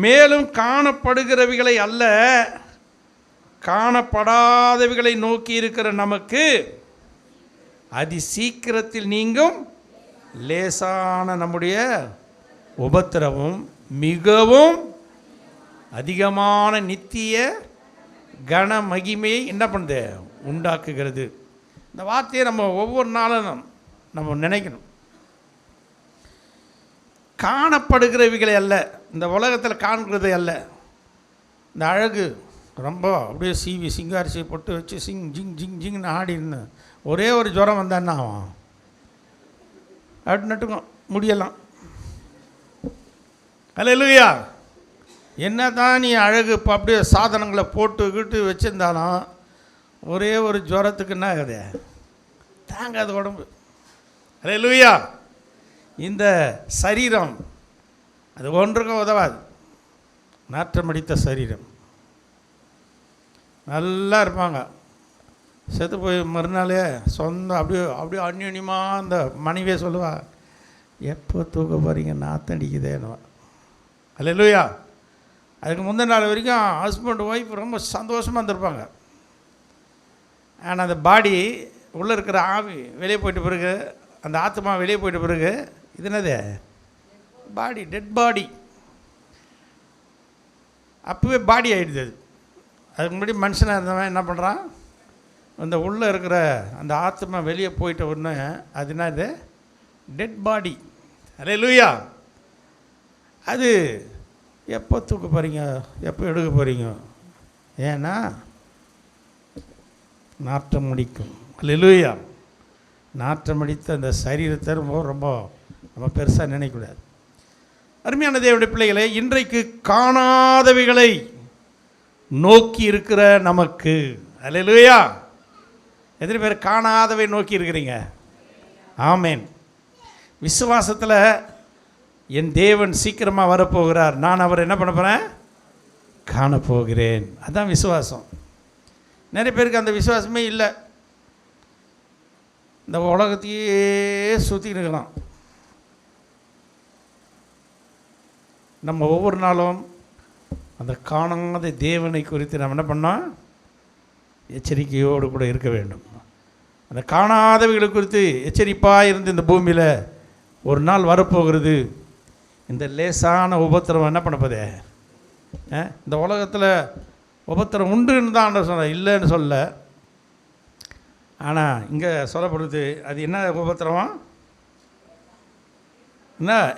மேலும் காணப்படுகிறவைகளை அல்ல, காணப்படாதவைகளை நோக்கி இருக்கிற நமக்கு அதி சீக்கிரத்தில் நீங்கும் லேசான நம்முடைய உபத்திரவம் மிகவும் அதிகமான நித்திய கன மகிமையை என்ன பண்ணுது? உண்டாக்குகிறது. இந்த வார்த்தையை நம்ம ஒவ்வொரு நாளும் நம்ம நினைக்கணும். காணப்படுகிறவைகளை அல்ல, இந்த உலகத்தில் காண்கிறதை அல்ல. இந்த அழகு ரொம்ப அப்படியே சீவி சிங்காரிசி போட்டு வச்சு ஜிங் ஜிங் ஜிங்னு ஆடின்னு ஒரே ஒரு ஜுரம் வந்தான்னா ஆகும், அப்படி நட்டுக்கும் முடியலாம். அல்லேலூயா. என்ன தான் நீ அழகு இப்போ அப்படியே சாதனங்களை போட்டுக்கிட்டு வச்சுருந்தாலும் ஒரே ஒரு ஜுரத்துக்கு என்ன ஆகுது? தாங்காது உடம்பு. அல்லேலூயா. இந்த சரீரம் அது ஒன்றுக்கும் உதவாது. நாற்றமடித்த சரீரம். நல்லா இருப்பாங்க, செத்து போய் மறுநாளே சொந்தம் அப்படியே அந்யோன்யமாக அந்த மனைவியே சொல்லுவா, எப்போ தூக்க போகிறீங்க, நாத்தடிக்குதேன்னு. அல்லேலூயா. அதுக்கு முந்தின நாள் வரைக்கும் ஹஸ்பண்ட் ஒய்ஃப் ரொம்ப சந்தோஷமாக இருந்திருப்பாங்க. ஆனால் அந்த பாடி உள்ளே இருக்கிற ஆவி வெளியே போயிட்ட பிறகு, அந்த ஆத்மா வெளியே போயிட்ட பிறகு இது என்னது? பாடி, டெட் பாடி. அப்போவே பாடி ஆகிடுது. அது அதுக்கு முன்னாடி மனுஷனாக இருந்தவன் என்ன பண்ணுறான்? அந்த உள்ளே இருக்கிற அந்த ஆத்மா வெளியே போயிட்ட உடனே அது என்னது? Dead body. அல்லேலூயா. அது எப்போ தூக்க போகிறீங்க, எப்போ எடுக்க போகிறீங்க? ஏன்னா நாற்றம் முடிக்கும். அல்லேலூயா. நாற்றம் அடித்த அந்த சரீரத்தை ரொம்ப நம்ம பெருசாக நினைக்கக்கூடாது. அருமையான தேவனுடைய பிள்ளைகளை, இன்றைக்கு காணாதவைகளை நோக்கி இருக்கிற நமக்கு, அல்லேலூயா, எத்தனை பேர் காணாதவை நோக்கி இருக்கிறீங்க? ஆமேன். விசுவாசத்தில் என் தேவன் சீக்கிரமாக வரப்போகிறார், நான் அவரை என்ன பண்ண போகிறேன், காணப்போகிறேன். அதுதான் விசுவாசம். நிறைய பேருக்கு அந்த விசுவாசமே இல்லை. இந்த உலகத்தையே சுற்றி இருக்கலாம். நம்ம ஒவ்வொரு நாளும் அந்த காணாத தேவனை குறித்து நம்ம என்ன பண்ணோம், எச்சரிக்கையோடு கூட இருக்க வேண்டும். அந்த காணாதவைகளை குறித்து எச்சரிப்பாக இருந்து இந்த பூமியில் ஒரு நாள் வரப்போகிறது. இந்த லேசான உபத்திரம் என்ன பண்ணப்போதே, இந்த உலகத்தில் உபத்திரம் உண்டுன்னு தான் ஆண்டவர் சொன்னார், இல்லைன்னு சொல்ல. ஆனால் இங்கே சொல்லப்படுது, அது என்ன உபத்திரம்,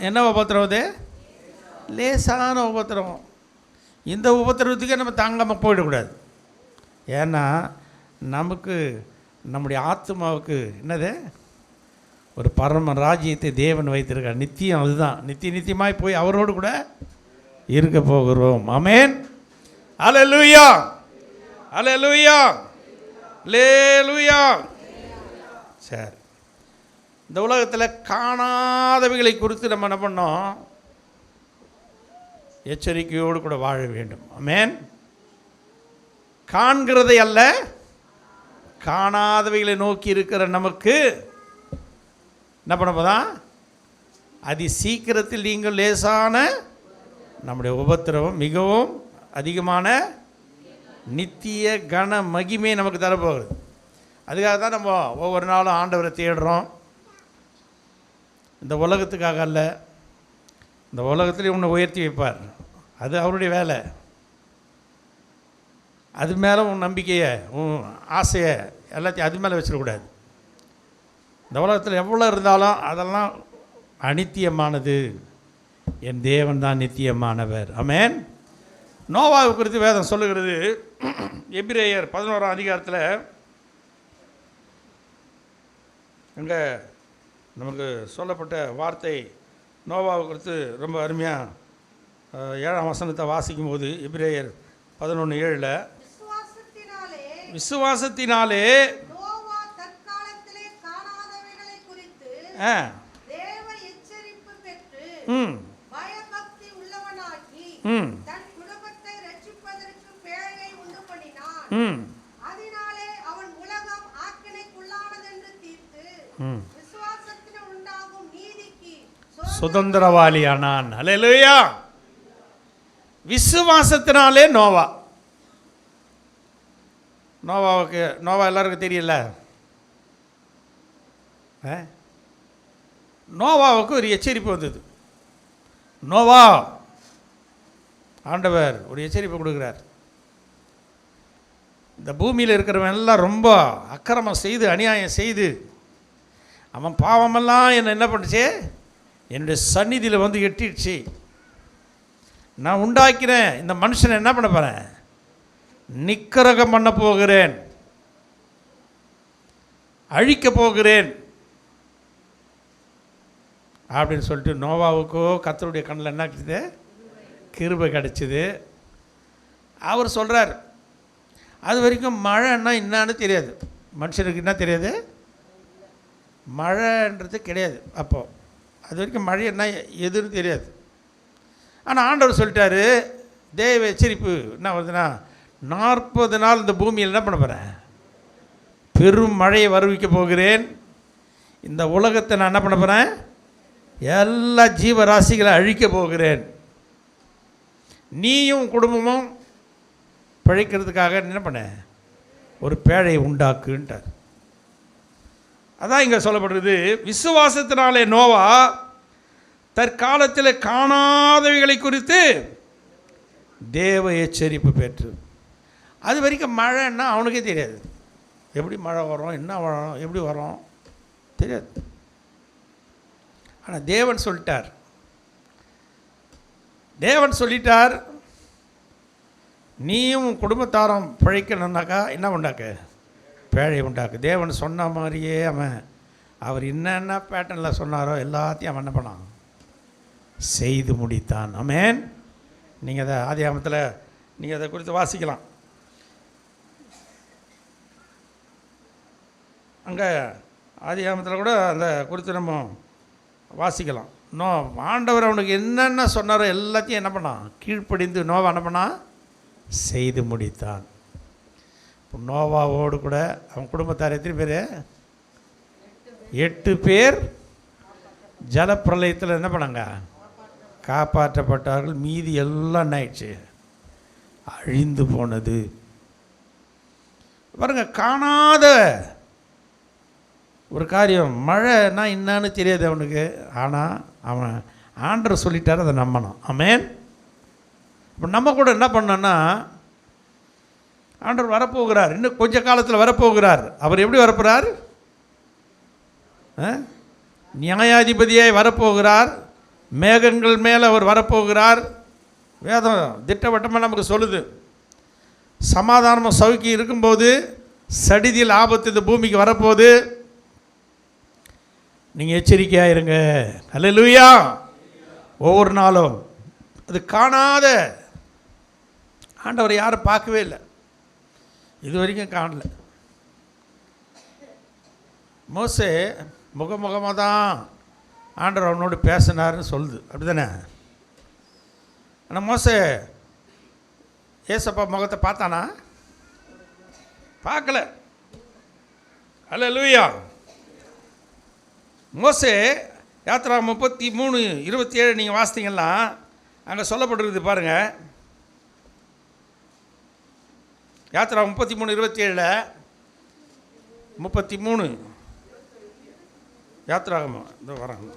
என்ன உபத்திரம், அது லேசான உபத்திரம். இந்த உபத்திரவத்துக்கே நம்ம தாங்காமல் போயிடக்கூடாது. ஏன்னா நமக்கு நம்முடைய ஆத்மாவுக்கு என்னது, ஒரு பரம ராஜ்யத்தை தேவன் வைத்திருக்கார். நித்தியம், அதுதான் நித்தியமாய் போய் அவரோடு கூட இருக்க போகிறோம். ஆமென். அல்லேலூயா, அல்லேலூயா, அல்லேலூயா. சரி, இந்த உலகத்தில் காணாதவைகளை குறித்து நம்ம என்ன பண்ணோம், எச்சரிக்கையோடு கூட வாழ வேண்டும். ஆமென். காண்கிறதை அல்ல, காணாதவைகளை நோக்கி இருக்கிற நமக்கு என்ன பண்ண போதான், அதி சீக்கிரத்தில் நீங்கள் லேசான நம்முடைய உபத்திரவம் மிகவும் அதிகமான நித்திய கன மகிமை நமக்கு தரப்போகுது. அதுக்காக தான் நம்ம ஒவ்வொரு நாளும் ஆண்டவரை தேடுறோம். இந்த உலகத்துக்காக அல்ல, இந்த உலகத்துலேயும் உன்னை உயர்த்தி வைப்பார், அது அவருடைய வேலை. அது மேலே உன் நம்பிக்கையை, உன் ஆசையை எல்லாத்தையும் அது மேலே வச்சிடக்கூடாது. இந்த உலகத்தில் எவ்வளோ இருந்தாலும் அதெல்லாம் அநித்தியமானது. என் தேவன் தான் நித்தியமானவர். ஆமென். நோவாவை குறித்து வேதம் சொல்லுகிறது. எபிரேயர் 11ஆம் அதிகாரத்தில் அங்கே நமக்கு சொல்லப்பட்ட வார்த்தை நோவாவை குறித்து ரொம்ப அருமையாக 7ஆம் வசனத்தை வாசிக்கும் போது, எபிரேயர் 11:7, விசுவாசத்தினாலே சுதந்திரவாளியானான். அல்லேலூயா. விசுவாசத்தினாலே நோவா எல்லாருக்கும் தெரியல. நோவாவுக்கு ஒரு எச்சரிப்பு வந்தது. நோவா, ஆண்டவர் ஒரு எச்சரிப்பு கொடுக்குறார். இந்த பூமியில் இருக்கிறவன் எல்லாம் ரொம்ப அக்கிரமம் செய்து அநியாயம் செய்து அவன் பாவமெல்லாம் என்ன பண்ணுச்சு, என்னுடைய சந்நிதியில் வந்து எட்டிடுச்சு. நான் உண்டாக்கிறேன் இந்த மனுஷனை என்ன பண்ண போகிறேன், நிக்கரகம் பண்ண போகிறேன், அழிக்க போகிறேன் அப்படின்னு சொல்லிட்டு நோவாவுக்கோ கர்த்தருடைய கண்ணில் என்ன கிடைச்சது, கிருபை கிடச்சிது. அவர் சொல்கிறார், அது வரைக்கும் மழைன்னா என்னான்னு தெரியாது, மனுஷனுக்கு என்ன தெரியாது, மழைன்றது கிடையாது. அப்போது அது வரைக்கும் மழை என்ன எதுன்னு தெரியாது. ஆனால் ஆண்டவர் சொல்லிட்டாரு, தேவ எச்சரிப்பு என்ன வருதுன்னா, 40 நாள் இந்த பூமியில் என்ன பண்ண போகிறேன், பெரும் மழையை வருவிக்க போகிறேன். இந்த உலகத்தை நான் என்ன பண்ண போகிறேன், எல்லா ஜீவராசிகளை அழிக்க போகிறேன். நீயும் குடும்பமும் பிழைக்கிறதுக்காக என்ன பண்ண, ஒரு பேழையை உண்டாக்குன்ட்டார். அதான் இங்கே சொல்லப்படுறது. விசுவாசத்தினாலே நோவா தற்காலத்தில் காணாதவைகளை குறித்து தேவ எச்சரிப்பு பெற்று. அது வரைக்கும் மழைன்னா அவனுக்கே தெரியாது, எப்படி மழை வரும், என்ன வரும், எப்படி வரும் தெரியாது. ஆனால் தேவன் சொல்லிட்டார், தேவன் சொல்லிட்டார், நீயும் குடும்பத்தாரம் பிழைக்கணுன்னாக்கா என்ன உண்டாக்க, பேழை உண்டாக்கு. தேவன் சொன்ன மாதிரியே அவர் என்னென்ன பேட்டர்னில் சொன்னாரோ எல்லாத்தையும் அவன் என்ன பண்ணான், செய்து முடித்தான். ஆமென். நீங்கள் அதை ஆதியாகமத்தில் நீங்கள் அதை குறித்து வாசிக்கலாம். அங்கே ஆதியாகமத்தில் கூட அந்த குறித்து நம்ம வாசிக்கலாம். ஆண்டவர் அவனுக்கு என்னென்ன சொன்னாரோ எல்லாத்தையும் என்ன பண்ணான்? கீழ்ப்படிந்து நோவா என்ன பண்ணான்? செய்து முடித்தான். இப்போ நோவாவோடு கூட அவன் குடும்பத்தார் எத்தனை பேர்? 8 பேர் ஜலப்பிரளயத்தில் என்ன பண்ணாங்க? காப்பாற்றப்பட்டார்கள். மீதி எல்லாம் என்ன ஆயிடுச்சு? அழிந்து போனது. பாருங்க, காணாத ஒரு காரியம். மழைனா என்னன்னு தெரியாது அவனுக்கு. ஆனால் அவன் ஆண்டவர் சொல்லிட்டார், அதை நம்பணும். ஆமென். இப்போ நம்ம கூட என்ன பண்ணோன்னா, ஆண்டவர் வரப்போகிறார், இன்னும் கொஞ்ச காலத்தில் வரப்போகிறார். அவர் எப்படி வரப்போகிறார்? நியாயாதிபதியாய் வரப்போகிறார். மேகங்கள் மேலே அவர் வரப்போகிறார். வேதம் திட்டவட்டமாக நமக்கு சொல்லுது. சமாதானமும் சவுக்கியம் இருக்கும்போது சடிதியில் ஆபத்து இந்த பூமிக்கு வரப்போகுது. நீங்கள் எச்சரிக்கையாக இருங்க. அல்லேலூயா. ஒவ்வொரு நாளும் அது காணாத ஆண்டவர் யாரும் பார்க்கவே இல்லை, இது வரைக்கும் காணல. மோசே முகமுகமாக தான் ஆண்டவர் அவனோடு பேசினார்னு சொல்லுது, அப்படி தானே? ஆனால் மோசே ஏசப்பா முகத்தை பார்த்தானா? பார்க்கல. அல்லேலூயா. மோசே யாத்ரா 33:27 நீங்கள் வாசித்தீங்கன்னா அங்கே சொல்லப்பட்டிருக்குது பாருங்கள். யாத்ரா 33:27 33 யாத்ராகமம் இந்த வராங்க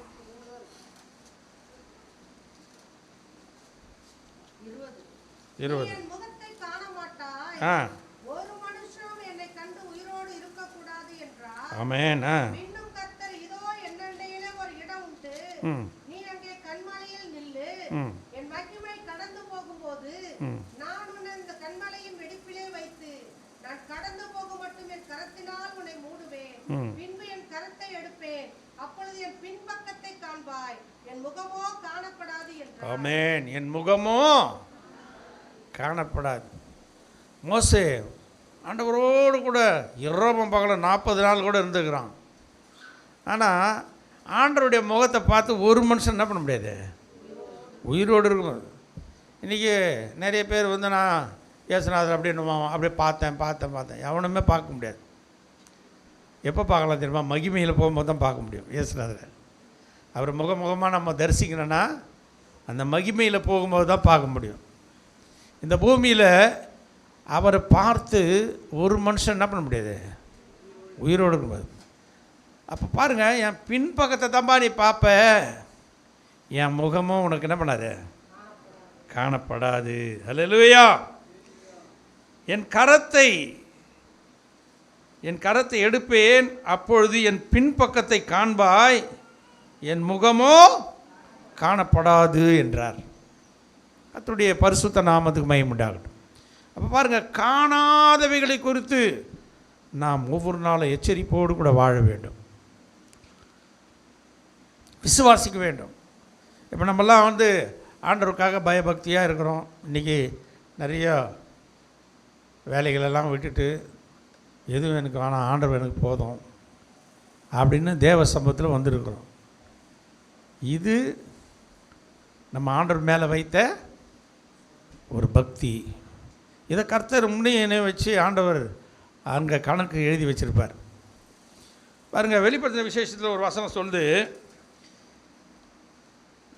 20. ஆமென். ஆமென். என் முகமோ காணப்படாது. மோசே ஆண்டவரோடு கூட இரவும் பகலும் 40 நாள் கூட இருந்துக்கிறான். ஆனால் ஆண்டவருடைய முகத்தை பார்த்து ஒரு மனுஷன் என்ன பண்ண முடியாது? உயிரோடு இருக்கும். இன்றைக்கி நிறைய பேர் வந்து நான் ஏசுநாதர் அப்படின்னு அப்படியே பார்த்தேன் எவனுமே பார்க்க முடியாது. எப்போ பார்க்கலாம் தெரியுமா? மகிமையில் போகும்போது தான் பார்க்க முடியும் ஏசுநாதரை. அவர் முகமாக நம்ம தரிசிக்கணும்னா அந்த மகிமையில் போகும்போது தான் பார்க்க முடியும். இந்த பூமியில் அவரை பார்த்து ஒரு மனுஷன் என்ன பண்ண முடியாது? உயிரோடு இருக்கும்போது. அப்போ பாருங்கள், என் பின்பக்கத்தை தான்பா நீ பார்ப்ப, என் முகமும் உனக்கு என்ன பண்ணாது? காணப்படாது. அல்லேலூயா. என் கரத்தை எடுப்பேன், அப்பொழுது என் பின்பக்கத்தை காண்பாய், என் முகமோ காணப்படாது என்றார். கர்த்தருடைய பரிசுத்த நாமத்துக்கு மகிமை உண்டாகட்டும். அப்போ பாருங்கள், காணாதவைகளை குறித்து நாம் ஒவ்வொரு நாளும் எச்சரிப்போடு கூட வாழ வேண்டும், விசுவாசிக்க வேண்டும். இப்போ நம்மெல்லாம் வந்து ஆண்டவருக்காக பயபக்தியாக இருக்கிறோம். இன்றைக்கி நிறையா வேலைகளெல்லாம் விட்டுட்டு எதுவும் எனக்கு வேணாம், ஆண்டவர் எனக்கு போதும் அப்படின்னு தேவ சமூகத்தில் வந்திருக்கிறோம். இது நம்ம ஆண்டவர் மேலே வைத்த ஒரு பக்தி. இதை கர்த்தர் முன்னே வச்சு ஆண்டவர் அங்கே கணக்கு எழுதி வச்சுருப்பார். பாருங்கள், வெளிப்படுத்தின விசேஷத்தில் ஒரு வசனம் சொல்லுது.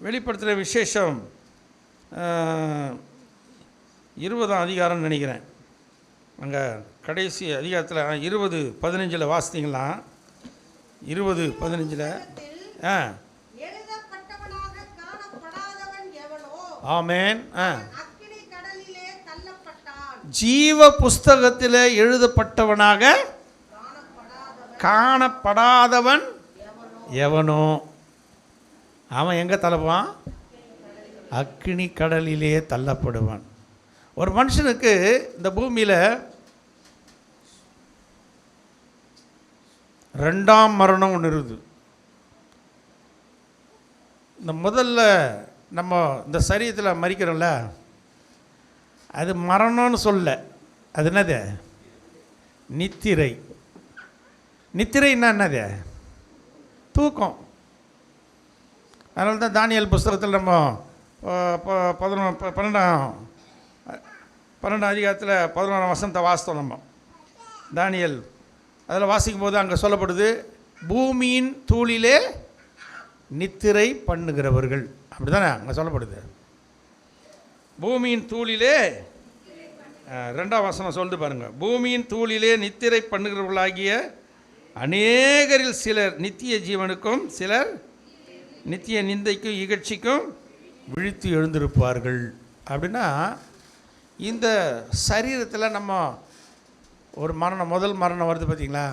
வெளிப்படுத்தின விசேஷம் 20ஆம் அதிகாரம்னு நினைக்கிறேன். அங்கே கடைசி அதிகாரத்தில் 20:15 வாசித்தீங்களா? 20:15 ஆமென். ஜீவ புஸ்தகத்தில் எழுதப்பட்டவனாக காணப்படாதவன் எவனோ அவன் எங்கே தள்ளப்படுவான்? அக்கினி கடலிலே தள்ளப்படுவான். ஒரு மனுஷனுக்கு இந்த பூமியில் 2ஆம் மரணம் ஒன்று இருக்குது. இந்த முதல்ல நம்ம இந்த சரீரத்தில் மரிக்கிறோம்ல, அது மரணம்னு சொல்ல, அது என்னது? நித்திரை. நித்திரைன்னா என்னது? தூக்கம். அதனால தான் தானியேல் புஸ்தகத்தில் நம்ம 12 அதிகாரத்தில் 11 வசனத்தை வாசித்தோம் நம்ம. தானியேல் அதில் வாசிக்கும் போது அங்கே சொல்லப்படுது, பூமியின் தூளிலே நித்திரை பண்ணுகிறவர்கள். அப்படி தானே அங்கே சொல்லப்படுது. பூமியின் தூளிலே 2ஆம் வசனம் சொல்லிட்டு பாருங்கள். பூமியின் தூளிலே நித்திரை பண்ணுகிறவர்களாகிய அநேகரில் சிலர் நித்திய ஜீவனுக்கும் சிலர் நித்திய நிந்தைக்கும் இகழ்ச்சிக்கும் விழித்து எழுந்திருப்பார்கள். அப்படின்னா இந்த சரீரத்தில் நம்ம ஒரு மரணம், முதல் மரணம் வருது பார்த்திங்களா,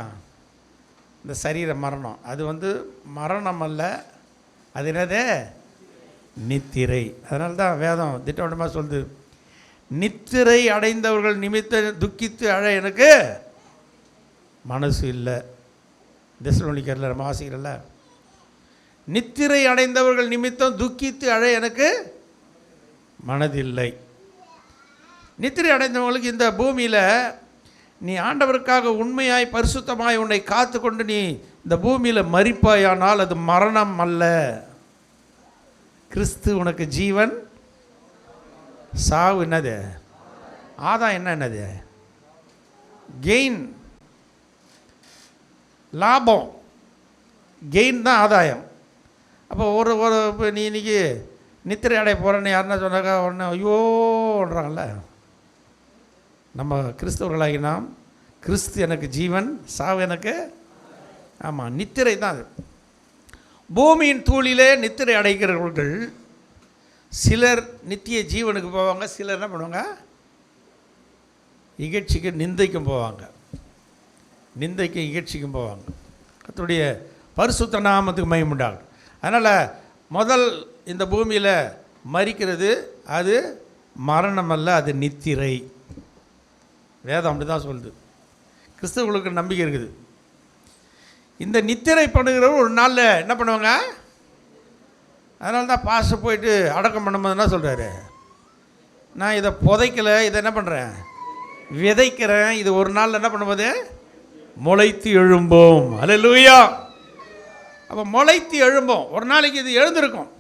இந்த சரீர மரணம், அது மரணம் அல்ல, அது என்னது? நித்திரை. அதனால தான் வேதம் திட்டவட்டமாக சொல்லுது, நித்திரை அடைந்தவர்கள் நிமித்த துக்கித்து அழ எனக்கு மனசு இல்லை. தெசலோனிக்கரில் நம்ம வாசிக்கிறல்ல, நித்திரை அடைந்தவர்கள் நிமித்தம் துக்கித்து அழ எனக்கு மனதில்லை. நித்திரை அடைந்தவங்களுக்கு இந்த பூமியில் நீ ஆண்டவருக்காக உண்மையாய் பரிசுத்தமாய் உன்னை காத்து கொண்டு நீ இந்த பூமியில் மரிப்பாயானால் அது மரணம் அல்ல. கிறிஸ்து உனக்கு ஜீவன், சாவு என்னது? ஆதாயம் என்னது? கெயின், லாபம். கெயின் தான் ஆதாயம். அப்போ ஒரு இப்போ நீ இன்றைக்கி நித்திரை அடைய போகிறேன்னு யாருன்னா சொன்னாக்கா உடனே ஐயோன்றாங்கல்ல. நம்ம கிறிஸ்தவர்களாகி நாம், கிறிஸ்து எனக்கு ஜீவன், சாவு எனக்கு, ஆமாம், நித்திரை தான் அது. பூமியின் தூளிலே நித்திரை அடைக்கிறவர்கள் சிலர் நித்திய ஜீவனுக்கு போவாங்க, சிலர் என்ன பண்ணுவாங்க? இகழ்ச்சிக்கு நிந்தைக்கும் போவாங்க. நிந்தைக்கும் இகழ்ச்சிக்கும் போவாங்க. கர்த்தருடைய பரிசுத்த நாமத்துக்கு மகிமை உண்டாகும். அதனால் முதல் இந்த பூமியில் மரிக்கிறது அது மரணம் அல்ல, அது நித்திரை. வேதம் அப்படி தான் சொல்லுது. கிறிஸ்தவர்களுக்கு நம்பிக்கை இருக்குது. இந்த நித்திரை பண்ணுகிறவர் ஒரு நாளில் என்ன பண்ணுவாங்க? அதனால தான் பாஸ்டர் போயிட்டு அடக்கம் பண்ணும்போது என்ன சொல்கிறாரு? நான் இதை புதைக்கலை, இதை என்ன பண்ணுறேன்? விதைக்கிறேன். இது ஒரு நாளில் என்ன பண்ணும்போது முளைத்து எழும்போம். அல்லேலூயா. அப்போ முளைத்து எழும்போம். ஒரு நாளைக்கு இது எழுந்திருக்கும்.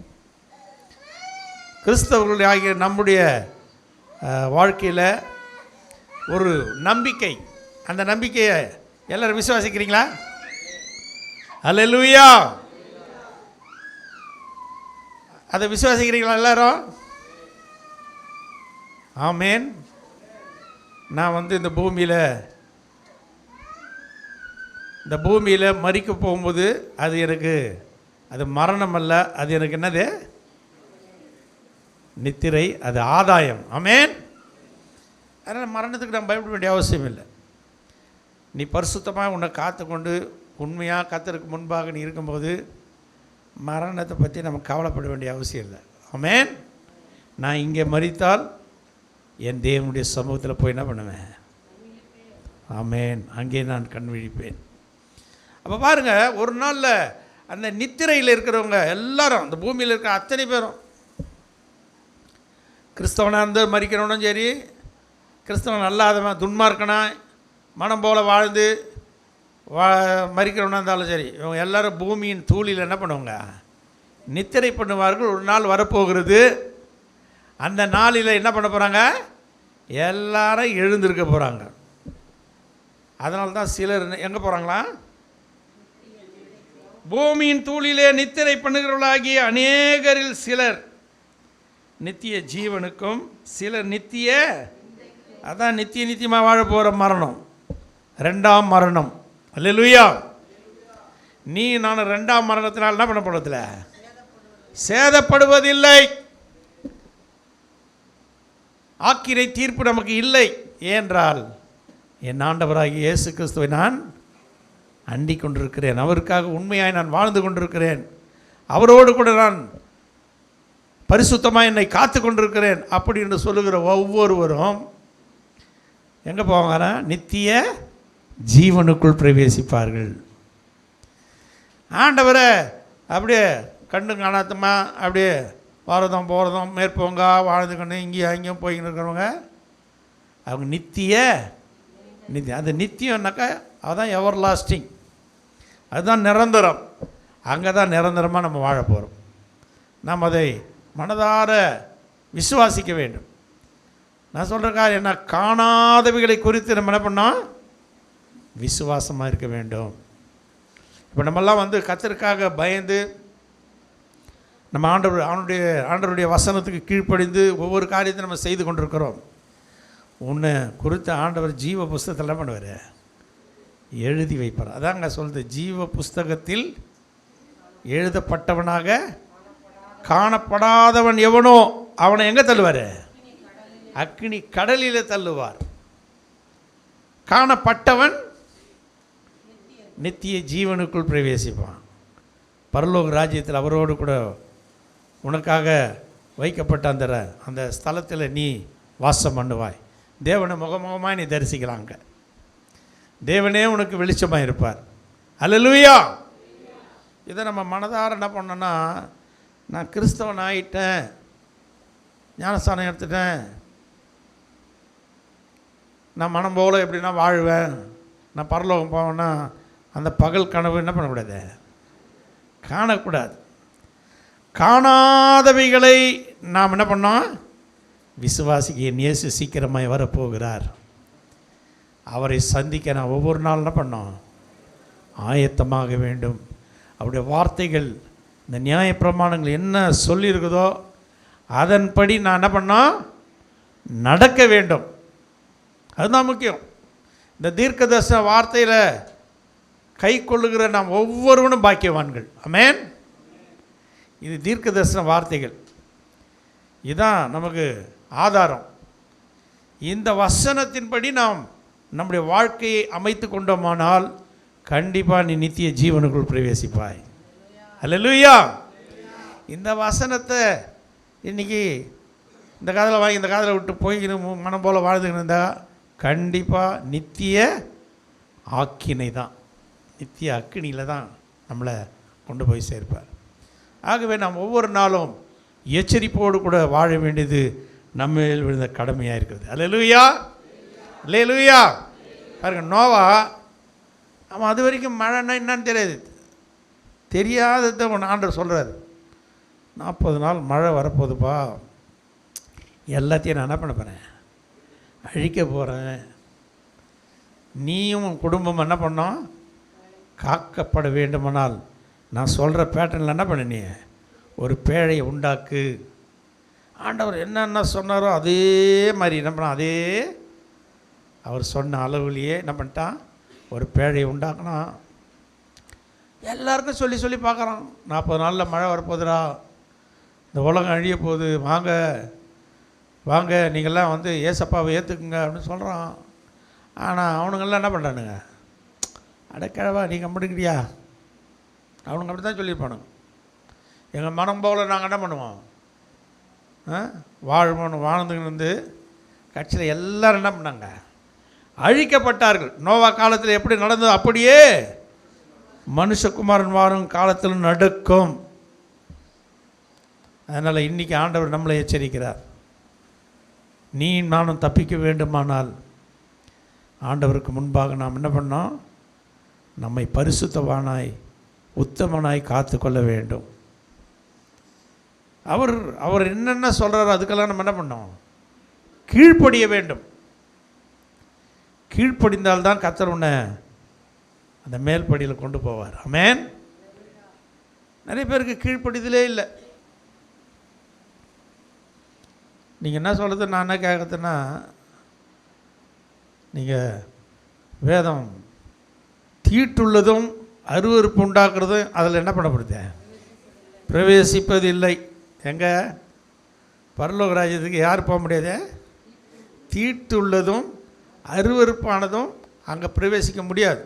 கிறிஸ்தவர்கள் ஆகிய நம்முடைய வாழ்க்கையில் ஒரு நம்பிக்கை, அந்த நம்பிக்கையை எல்லாரும் விசுவாசிக்கிறீங்களா? அல்லேலூயா. அதை விசுவாசிக்கிறீங்களா எல்லாரும்? ஆமேன். நான் இந்த பூமியில் மரிக்க போகும்போது அது எனக்கு அது மரணம் அல்ல, அது எனக்கு என்னது? நித்திரை, அது ஆதாயம். ஆமேன். அதனால் மரணத்துக்கு நம்ம பயப்பட வேண்டிய அவசியம் இல்லை. நீ பரிசுத்தமாக உன்னை காத்து கொண்டு உண்மையாக கர்த்தருக்கு முன்பாக நீ இருக்கும்போது மரணத்தை பற்றி நம்ம கவலைப்பட வேண்டிய அவசியம் இல்லை. ஆமேன். நான் இங்கே மரித்தால் என் தேவனுடைய சமூகத்தில் போய் என்ன பண்ணுவேன்? ஆமேன். அங்கே நான் கண் விழிப்பேன். அப்போ பாருங்கள், ஒரு நாளில் அந்த நித்திரையில் இருக்கிறவங்க எல்லாரும், அந்த பூமியில் இருக்கிற அத்தனை பேரும், கிறிஸ்தவனாக இருந்து மரிக்கிறவனும் சரி, கிறிஸ்தவன் அல்லாதவன் துன்மார்க்கனா மனம் போல் வாழ்ந்து மரிக்கிறவனாக இருந்தாலும் சரி, இவங்க எல்லோரும் பூமியின் தூளில் என்ன பண்ணுவாங்க? நித்திரை பண்ணுவார்கள். ஒரு நாள் வரப்போகிறது. அந்த நாளில் என்ன பண்ண போகிறாங்க? எல்லாரும் எழுந்திருக்க போகிறாங்க. அதனால தான் சிலர் எங்கே போகிறாங்களா? பூமியின் தூளிலே நித்திரை பண்ணுகிறவர்களாகிய அநேகரில் சிலர் நித்திய ஜீவனுக்கும் சிலர் நித்திய, அதான் நித்தியமாக வாழ போகிற மரணம், 2ஆம் மரணம். அல்லேலூயா. நீ நான் 2ஆம் மரணத்தினால் என்ன பண்ணப்படுவதில்லை? சேதப்படுவதில்லை. ஆக்கினை தீர்ப்பு நமக்கு இல்லை. ஏனென்றால் என் ஆண்டவராகிய இயேசு கிறிஸ்துவை நான் அண்டிக் கொண்டிருக்கிறேன். அவருக்காக உண்மையாய் நான் வாழ்ந்து கொண்டிருக்கிறேன். அவரோடு கூட நான் பரிசுத்தமாக என்னை காத்து கொண்டிருக்கிறேன். அப்படி என்று சொல்லுகிற ஒவ்வொருவரும் எங்கே போவாங்கன்னா நித்திய ஜீவனுக்குள் பிரவேசிப்பார்கள். ஆண்டவரை அப்படியே கண்டு காணாத்தமா அப்படியே வரதும் போகிறதும் மேற்போங்க வாழ்ந்துக்கணும் இங்கேயும் அங்கேயும் போய்கின்னு இருக்கிறவங்க அவங்க நித்திய அது நித்தியம்னாக்கா அதுதான் எவர் லாஸ்டிங், அதுதான் நிரந்தரம். அங்கே தான் நிரந்தரமாக நம்ம வாழ போகிறோம். நாம் அதை மனதார விசுவாசிக்க வேண்டும். நான் சொல்கிற காரியம் என்ன, காணாதவைகளை குறித்து நம்ம என்ன பண்ணோம், விசுவாசமாக இருக்க வேண்டும். இப்போ நம்மெல்லாம் வந்து கர்த்தருக்காக பயந்து நம்ம ஆண்டவருடைய வசனத்துக்கு கீழ்ப்படிந்து ஒவ்வொரு காரியத்தை நம்ம செய்து கொண்டிருக்கிறோம். உன்னை குறித்த ஆண்டவர் ஜீவ புஸ்தகத்தில் என்ன பண்ணுவார், எழுதி வைப்பார். அதாங்க சொல்லுது, ஜீவ புஸ்தகத்தில் எழுதப்பட்டவனாக காணப்படாதவன் எவனோ அவனை எங்கே தள்ளுவார், அக்கினி கடலில் தள்ளுவார். காணப்பட்டவன் நித்திய ஜீவனுக்குள் பிரவேசிப்பான். பரலோக ராஜ்யத்தில் அவரோடு கூட உனக்காக வைக்கப்பட்ட அந்த ஸ்தலத்தில் நீ வாசம் பண்ணுவாய். தேவனை முகமுகமாக நீ தரிசிக்கலாங்க. தேவனே உனக்கு வெளிச்சமாக இருப்பார். அல்லேலூயா. இதை நம்ம மனதார என்ன பண்ணோன்னா, நான் கிறிஸ்தவன் ஆகிட்டேன், ஞானஸ்தானம் எடுத்துட்டேன், நான் மனம் போல் எப்படின்னா வாழ்வேன், நான் பரலோகம் போவேன்னா அந்த பகல் கனவு என்ன பண்ணக்கூடாது, காணக்கூடாது. காணாதவைகளை நாம் என்ன பண்ணோம், விசுவாசிக்க என் இயேசு சீக்கிரமாய் வரப்போகிறார். அவரை சந்திக்க நான் ஒவ்வொரு நாள் என்ன பண்ணோம், ஆயத்தமாக வேண்டும். அவருடைய வார்த்தைகள், இந்த நியாயப்பிரமாணங்கள் என்ன சொல்லியிருக்குதோ அதன்படி நான் என்ன பண்ணோம், நடக்க வேண்டும். அதுதான் முக்கியம். இந்த தீர்க்கதரிசன வார்த்தையில் கை கொள்ளுகிற நாம் ஒவ்வொருவனும் பாக்கியவான்கள். ஆமென். இது தீர்க்கதரிசன வார்த்தைகள், இதுதான் நமக்கு ஆதாரம். இந்த வசனத்தின்படி நாம் நம்முடைய வாழ்க்கையை அமைத்து கொண்டோமானால் கண்டிப்பாக நீ நித்திய ஜீவனுக்குள் பிரவேசிப்பாய். அல்லேலூயா. இந்த வசனத்தை இன்றைக்கி இந்த காதில் வாங்கி இந்த காதில் விட்டு போய் மனம் போல் வாழ்ந்துக்கிட்டு இருந்தால் கண்டிப்பாக நித்திய ஆக்கினை தான், நித்திய அக்கினியில் தான் நம்மளை கொண்டு போய் சேர்ப்பார். ஆகவே நாம் ஒவ்வொரு நாளும் எச்சரிப்போடு கூட வாழ வேண்டியது நம்ம மேல் விழுந்த கடமையாக இருக்கிறது. அல்லேலூயா, அல்லேலூயா. பாருங்க, நோவா அவன் அது வரைக்கும் மழைன்னா என்னன்னு தெரியாது, தெரியாததை ஒன்று ஆண்டவர் சொல்கிறார், 40 நாள் மழை வரப்போகுதுப்பா, எல்லாத்தையும் நான் என்ன பண்ண போகிறேன், அழிக்க போகிறேன், நீயும் உன் குடும்பம் என்ன பண்ணோம், காக்கப்பட வேண்டுமானால் நான் சொல்கிற பேட்டர்னில் என்ன பண்ண, நீ ஒரு பேழையை உண்டாக்கு. ஆண்டவர் என்னென்ன சொன்னாரோ அதே மாதிரி என்ன பண்ண, அதே அவர் சொன்ன அளவுலேயே என்ன பண்ணிட்டான், ஒரு பேழையை உண்டாக்கணும். எல்லாருக்கும் சொல்லி சொல்லி பார்க்குறான், 40 நாளில் மழை வரப்போகுதுடா, இந்த உலகம் அழிய போகுது, வாங்க வாங்க நீங்கள்லாம் வந்து ஏசப்பாவை ஏற்றுக்குங்க அப்படின்னு சொல்கிறான். ஆனால் அவனுங்கெல்லாம் என்ன பண்ணுறானுங்க, அடக்கிழவா நீ கம்பிடுக்கிறியா, அவனுங்க அப்படி தான் சொல்லியிருப்பானுங்க. எங்கள் மனம் போல் நாங்கள் என்ன பண்ணுவோம், வாழ்வோன்னு வாழ்ந்துக்கிட்டு வந்து கட்சியில் எல்லோரும் என்ன பண்ணாங்க, அழிக்கப்பட்டார்கள். நோவா காலத்தில் எப்படி நடந்தது அப்படியே மனுஷகுமாரன் வாரும் காலத்தில் நடக்கும். அதனால் இன்றைக்கி ஆண்டவர் நம்மளை எச்சரிக்கிறார். நீ நானும் தப்பிக்க வேண்டுமானால் ஆண்டவருக்கு முன்பாக நாம் என்ன பண்ணோம், நம்மை பரிசுத்தவானாய் உத்தமனாய் காத்து கொள்ள வேண்டும். அவர் என்னென்ன சொல்கிறாரோ அதுக்கெல்லாம் நம்ம என்ன பண்ணோம், கீழ்ப்படிய வேண்டும். கீழ்ப்படிந்தால்தான் கர்த்தர் உன்னை அந்த மேல்படியில் கொண்டு போவார். ஆமென். நிறைய பேருக்கு கீழ்ப்படிதலே இல்லை. நீங்கள் என்ன சொல்கிறது, நான் என்ன கேட்குறதுன்னா, நீங்கள் வேதம் தீட்டுள்ளதும் அருவருப்பு உண்டாக்குறதும் அதில் என்ன பண்ணப்படுது, பிரவேசிப்பது இல்லை. எங்கே, பரலோக ராஜ்யத்துக்கு யார் போக முடியாது, தீட்டுள்ளதும் அருவருப்பானதும் அங்கே பிரவேசிக்க முடியாது.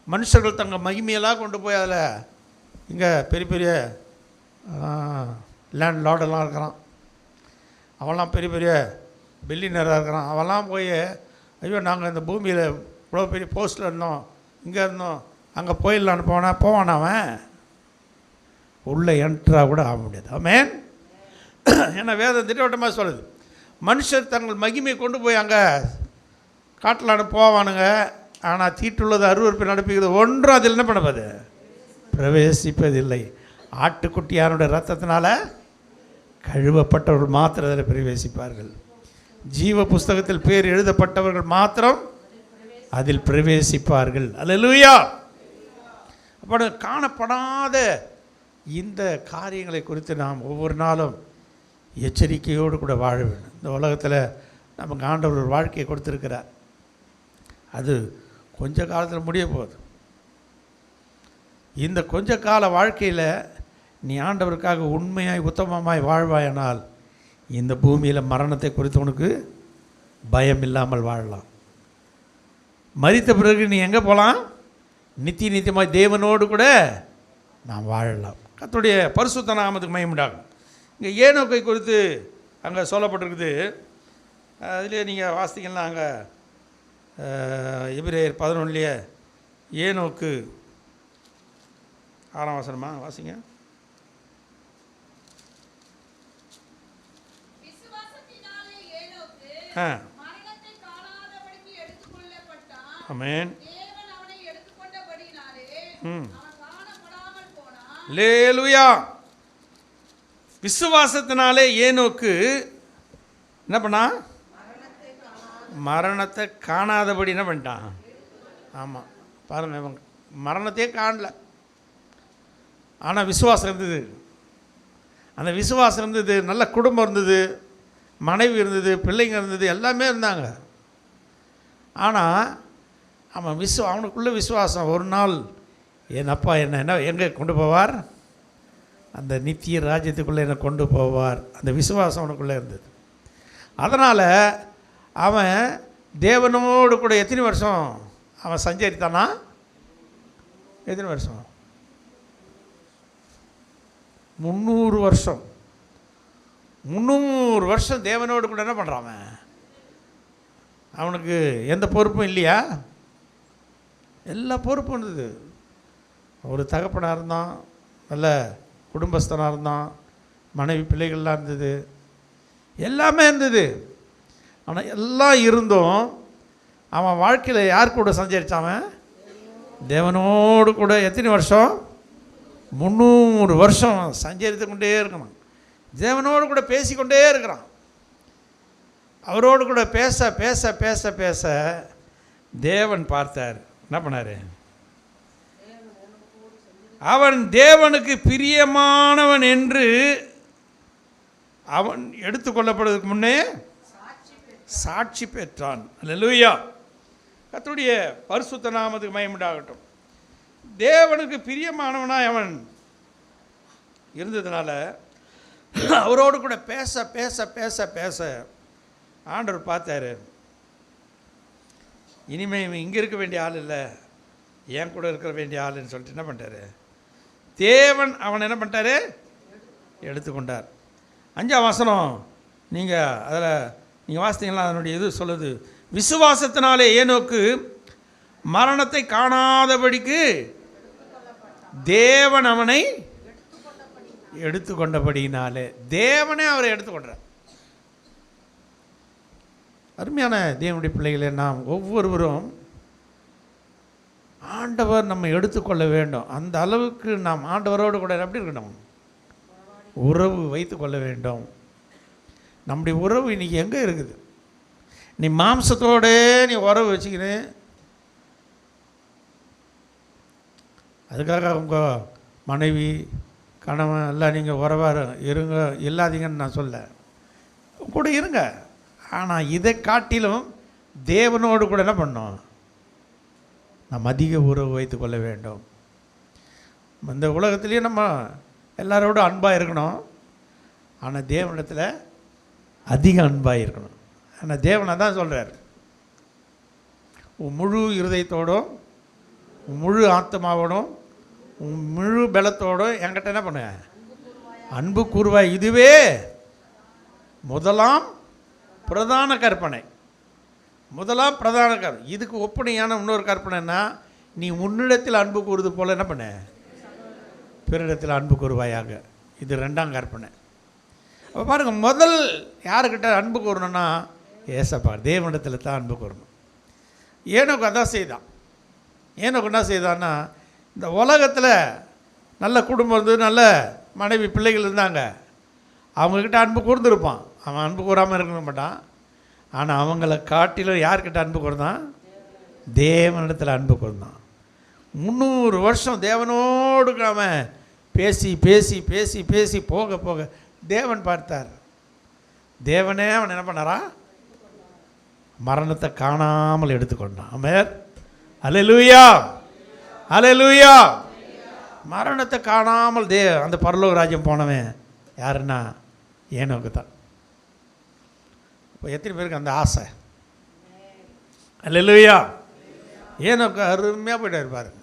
மனுஷர்கள் தங்கள் மகிமையெல்லாம் கொண்டு போய் அதில், இங்கே பெரிய பெரிய லேண்ட் லார்டெல்லாம் இருக்கிறான், அவெல்லாம் பெரிய பெரிய பில்லியனராக இருக்கிறான், அவெல்லாம் போய் ஐயோ நாங்கள் இந்த பூமியில் இவ்வளோ பெரிய போஸ்ட்டில் இருந்தோம், இங்கே இருந்தோம், அங்கே போயிடலான்னு போவான், அவன் உள்ளே என்ட்ராக கூட ஆக முடியாது. ஆமென். ஏன்னா வேதம் திட்டவட்டமாக சொல்லுது, மனுஷர் தங்கள் மகிமையை கொண்டு போய் அங்கே காட்டலான்னு போவானுங்க, ஆனால் தீட்டுள்ளது அருவருப்பை நடப்பிக்கிறது ஒன்றும் அதில் என்ன பண்ணப்பது, பிரவேசிப்பதில்லை. ஆட்டுக்குட்டியானுடைய ரத்தத்தினால கழுவப்பட்டவர்கள் மாத்திரம் அதில் பிரவேசிப்பார்கள். ஜீவ புஸ்தகத்தில் பேர் எழுதப்பட்டவர்கள் மாத்திரம் அதில் பிரவேசிப்பார்கள். அல்லேலூயா. அப்போ காணப்படாத இந்த காரியங்களை குறித்து நாம் ஒவ்வொரு நாளும் எச்சரிக்கையோடு கூட வாழ வேண்டும். இந்த உலகத்தில் நமக்கு ஆண்டவர் ஒரு வாழ்க்கையை கொடுத்துருக்கிறார். அது கொஞ்ச காலத்தில் முடிய போகுது. இந்த கொஞ்ச கால வாழ்க்கையில் நீ ஆண்டவருக்காக உண்மையாய் உத்தமமாய் வாழ்வாயானால் இந்த பூமியில் மரணத்தை குறித்து உனக்கு பயம் இல்லாமல் வாழலாம். மரித்த பிறகு நீ எங்கே போகலாம்? நித்தியமாய் தேவனோடு கூட நாம் வாழலாம். கர்த்தருடைய பரிசுத்த நாமத்துக்கு மகிமை உண்டாகும். இங்கே ஏனோக்கை குறித்து அங்கே சொல்லப்பட்டிருக்குது. அதிலே நீங்கள் வாசித்தீங்கன்னா அங்கே எபிரேயர் 11 ஏனோக்கு 6ஆம் வசனமா வாசிங்க. ஆமென். அல்லேலூயா. விசுவாசத்தினாலே ஏனோக்கு என்ன பண்ணா? மரணத்தை காணாதபடி என்ன பண்ணிட்டான்? ஆமாம், பாருங்கள், மரணத்தையே காணல, ஆனால் விசுவாசம் இருந்தது. அந்த விசுவாசம் இருந்தது, நல்ல குடும்பம் இருந்தது, மனைவி இருந்தது, பிள்ளைங்க இருந்தது, எல்லாமே இருந்தாங்க. ஆனால் அவன் அவனுக்குள்ள விசுவாசம், ஒரு நாள் என் அப்பா என்ன எங்கே கொண்டு போவார்? அந்த நித்திய ராஜ்யத்துக்குள்ளே என்னை கொண்டு போவார். அந்த விசுவாசம் அவனுக்குள்ளே இருந்தது. அதனால் அவன் தேவனோடு கூட எத்தனை வருஷம் அவன் சஞ்சரித்தானா? எத்தனை வருஷம்? 300 வருஷம். 300 வருஷம் தேவனோடு கூட என்ன பண்ணுறான் அவன்? அவனுக்கு எந்த பொறுப்பும் இல்லையா? எல்லா பொறுப்பும் இருந்தது. ஒரு தகப்பனாக இருந்தான், நல்ல குடும்பஸ்தனாக இருந்தான், மனைவி பிள்ளைகள்லாம் இருந்தது, எல்லாமே இருந்தது. ஆனால் எல்லாம் இருந்தும் அவன் வாழ்க்கையில் யார் கூட சஞ்சரித்தான்? தேவனோடு கூட. எத்தனை வருஷம்? 300 வருஷம் சஞ்சரித்து கொண்டே இருக்கணும். தேவனோடு கூட பேசிக்கொண்டே இருக்கிறான். அவரோடு கூட பேச பேச பேச பேச தேவன் பார்த்தார். என்ன பண்ணார்? அவன் தேவனுக்கு பிரியமானவன் என்று அவன் எடுத்துக்கொள்ளப்படுவதற்கு முன்னே சாட்சி பெற்றான். அல்லேலூயா. கர்த்தருடைய பரிசுத்த நாமத்துக்கு மகிமை உண்டாகட்டும். தேவனுக்கு பிரியமானவனாய் அவன் இருந்ததுனால அவரோடு கூட பேச பேச பேச பேச ஆண்டவர் பார்த்தாரு, இனிமே இங்கே இருக்க வேண்டிய ஆள் இல்லை, என் கூட இருக்கிற வேண்டிய ஆளுன்னு சொல்லிட்டு என்ன பண்ணிட்டாரு? தேவன் அவன் என்ன பண்ணிட்டாரு? எடுத்துக்கொண்டார். 5ஆம் வசனம் நீங்கள் அதில் நீங்கள் வாசித்தீங்களா? அதனுடைய இது சொல்லுது, விசுவாசத்தினாலே ஏனோக்கு மரணத்தை காணாதபடிக்கு தேவன் அவனை எடுத்துக்கொண்டபடினாலே. தேவனே அவரை எடுத்துக்கொண்டார். அருமையான தேவனுடைய பிள்ளைகளே, நாம் ஒவ்வொருவரும் ஆண்டவர் நம்ம எடுத்துக்கொள்ள வேண்டும். அந்த அளவுக்கு நாம் ஆண்டவரோடு கூட எப்படி இருக்கணும்? உறவு வைத்து கொள்ள வேண்டும். நம்முடைய உறவு இன்றைக்கி எங்கே இருக்குது? நீ மாம்சத்தோடு நீ உறவு வச்சுக்கிறேன், அதுக்காக உங்கள் மனைவி கணவன் எல்லாம் நீங்கள் உறவாக இருங்க இல்லாதீங்கன்னு நான் சொல்ல, கூட இருங்க. ஆனால் இதை காட்டிலும் தேவனோடு கூட என்ன பண்ணோம்? நாம் அதிக உறவு வைத்து கொள்ள வேண்டும். இந்த உலகத்துலேயே நம்ம எல்லாரோடும் அன்பாக இருக்கணும், ஆனால் தேவனிடத்தில் அதிக அன்பாக இருக்கணும். ஆனால் தேவனை தான் சொல்கிறார், உன் முழு இருதயத்தோடும், உன் முழு ஆத்மாவோடும், உன் முழு பலத்தோடும் என்கிட்ட என்ன பண்ண? அன்பு கூறுவாய். இதுவே முதலாம் பிரதான கற்பனை. முதலாம் பிரதான கற்பனை. இதுக்கு ஒப்பனையான இன்னொரு கற்பனைன்னா, நீ உன்னிடத்தில் அன்பு கூறுவது போல் என்ன பண்ண? பிறரிடத்தில் அன்பு கூறுவாயாக. இது 2ஆம் கற்பனை. அப்போ பாருங்கள், முதல் யாருக்கிட்ட அன்பு கூறணும்னா ஏசப்பா, தேவனிடத்தில் தான் அன்பு கூறணும். ஏனோக்கு அதான் செய்தான். ஏனோக்கு என்ன செய்தான்னா, இந்த உலகத்தில் நல்ல குடும்பம் இருந்து நல்ல மனைவி பிள்ளைகள் இருந்தாங்க. அவங்கக்கிட்ட அன்பு கூர்ந்துருப்பான். அவன் அன்பு கூறாமல் இருக்க மாட்டான். ஆனால் அவங்கள காட்டிலும் யார்கிட்ட அன்பு கூர்ந்தான்? தேவனிடத்தில் அன்பு கூர்ந்தான். 300 வருஷம் தேவனோடு அவன் பேசி பேசி பேசி பேசி போக போக தேவன் பார்த்தார். தேவனே அவன் என்ன பண்ணாரா? மரணத்தை காணாமல் எடுத்துக்கொண்டான். ஆமென். அல்லேலூயா, அல்லேலூயா. மரணத்தை காணாமல் அந்த பரலோக ராஜ்யம் போனவன் யாருன்னா ஏனோக்கு தான். இப்போ எத்தனை பேருக்கு அந்த ஆசை? அல்லேலூயா. ஏனோக்கு அருமையாக போயிட்டார் பாருங்க.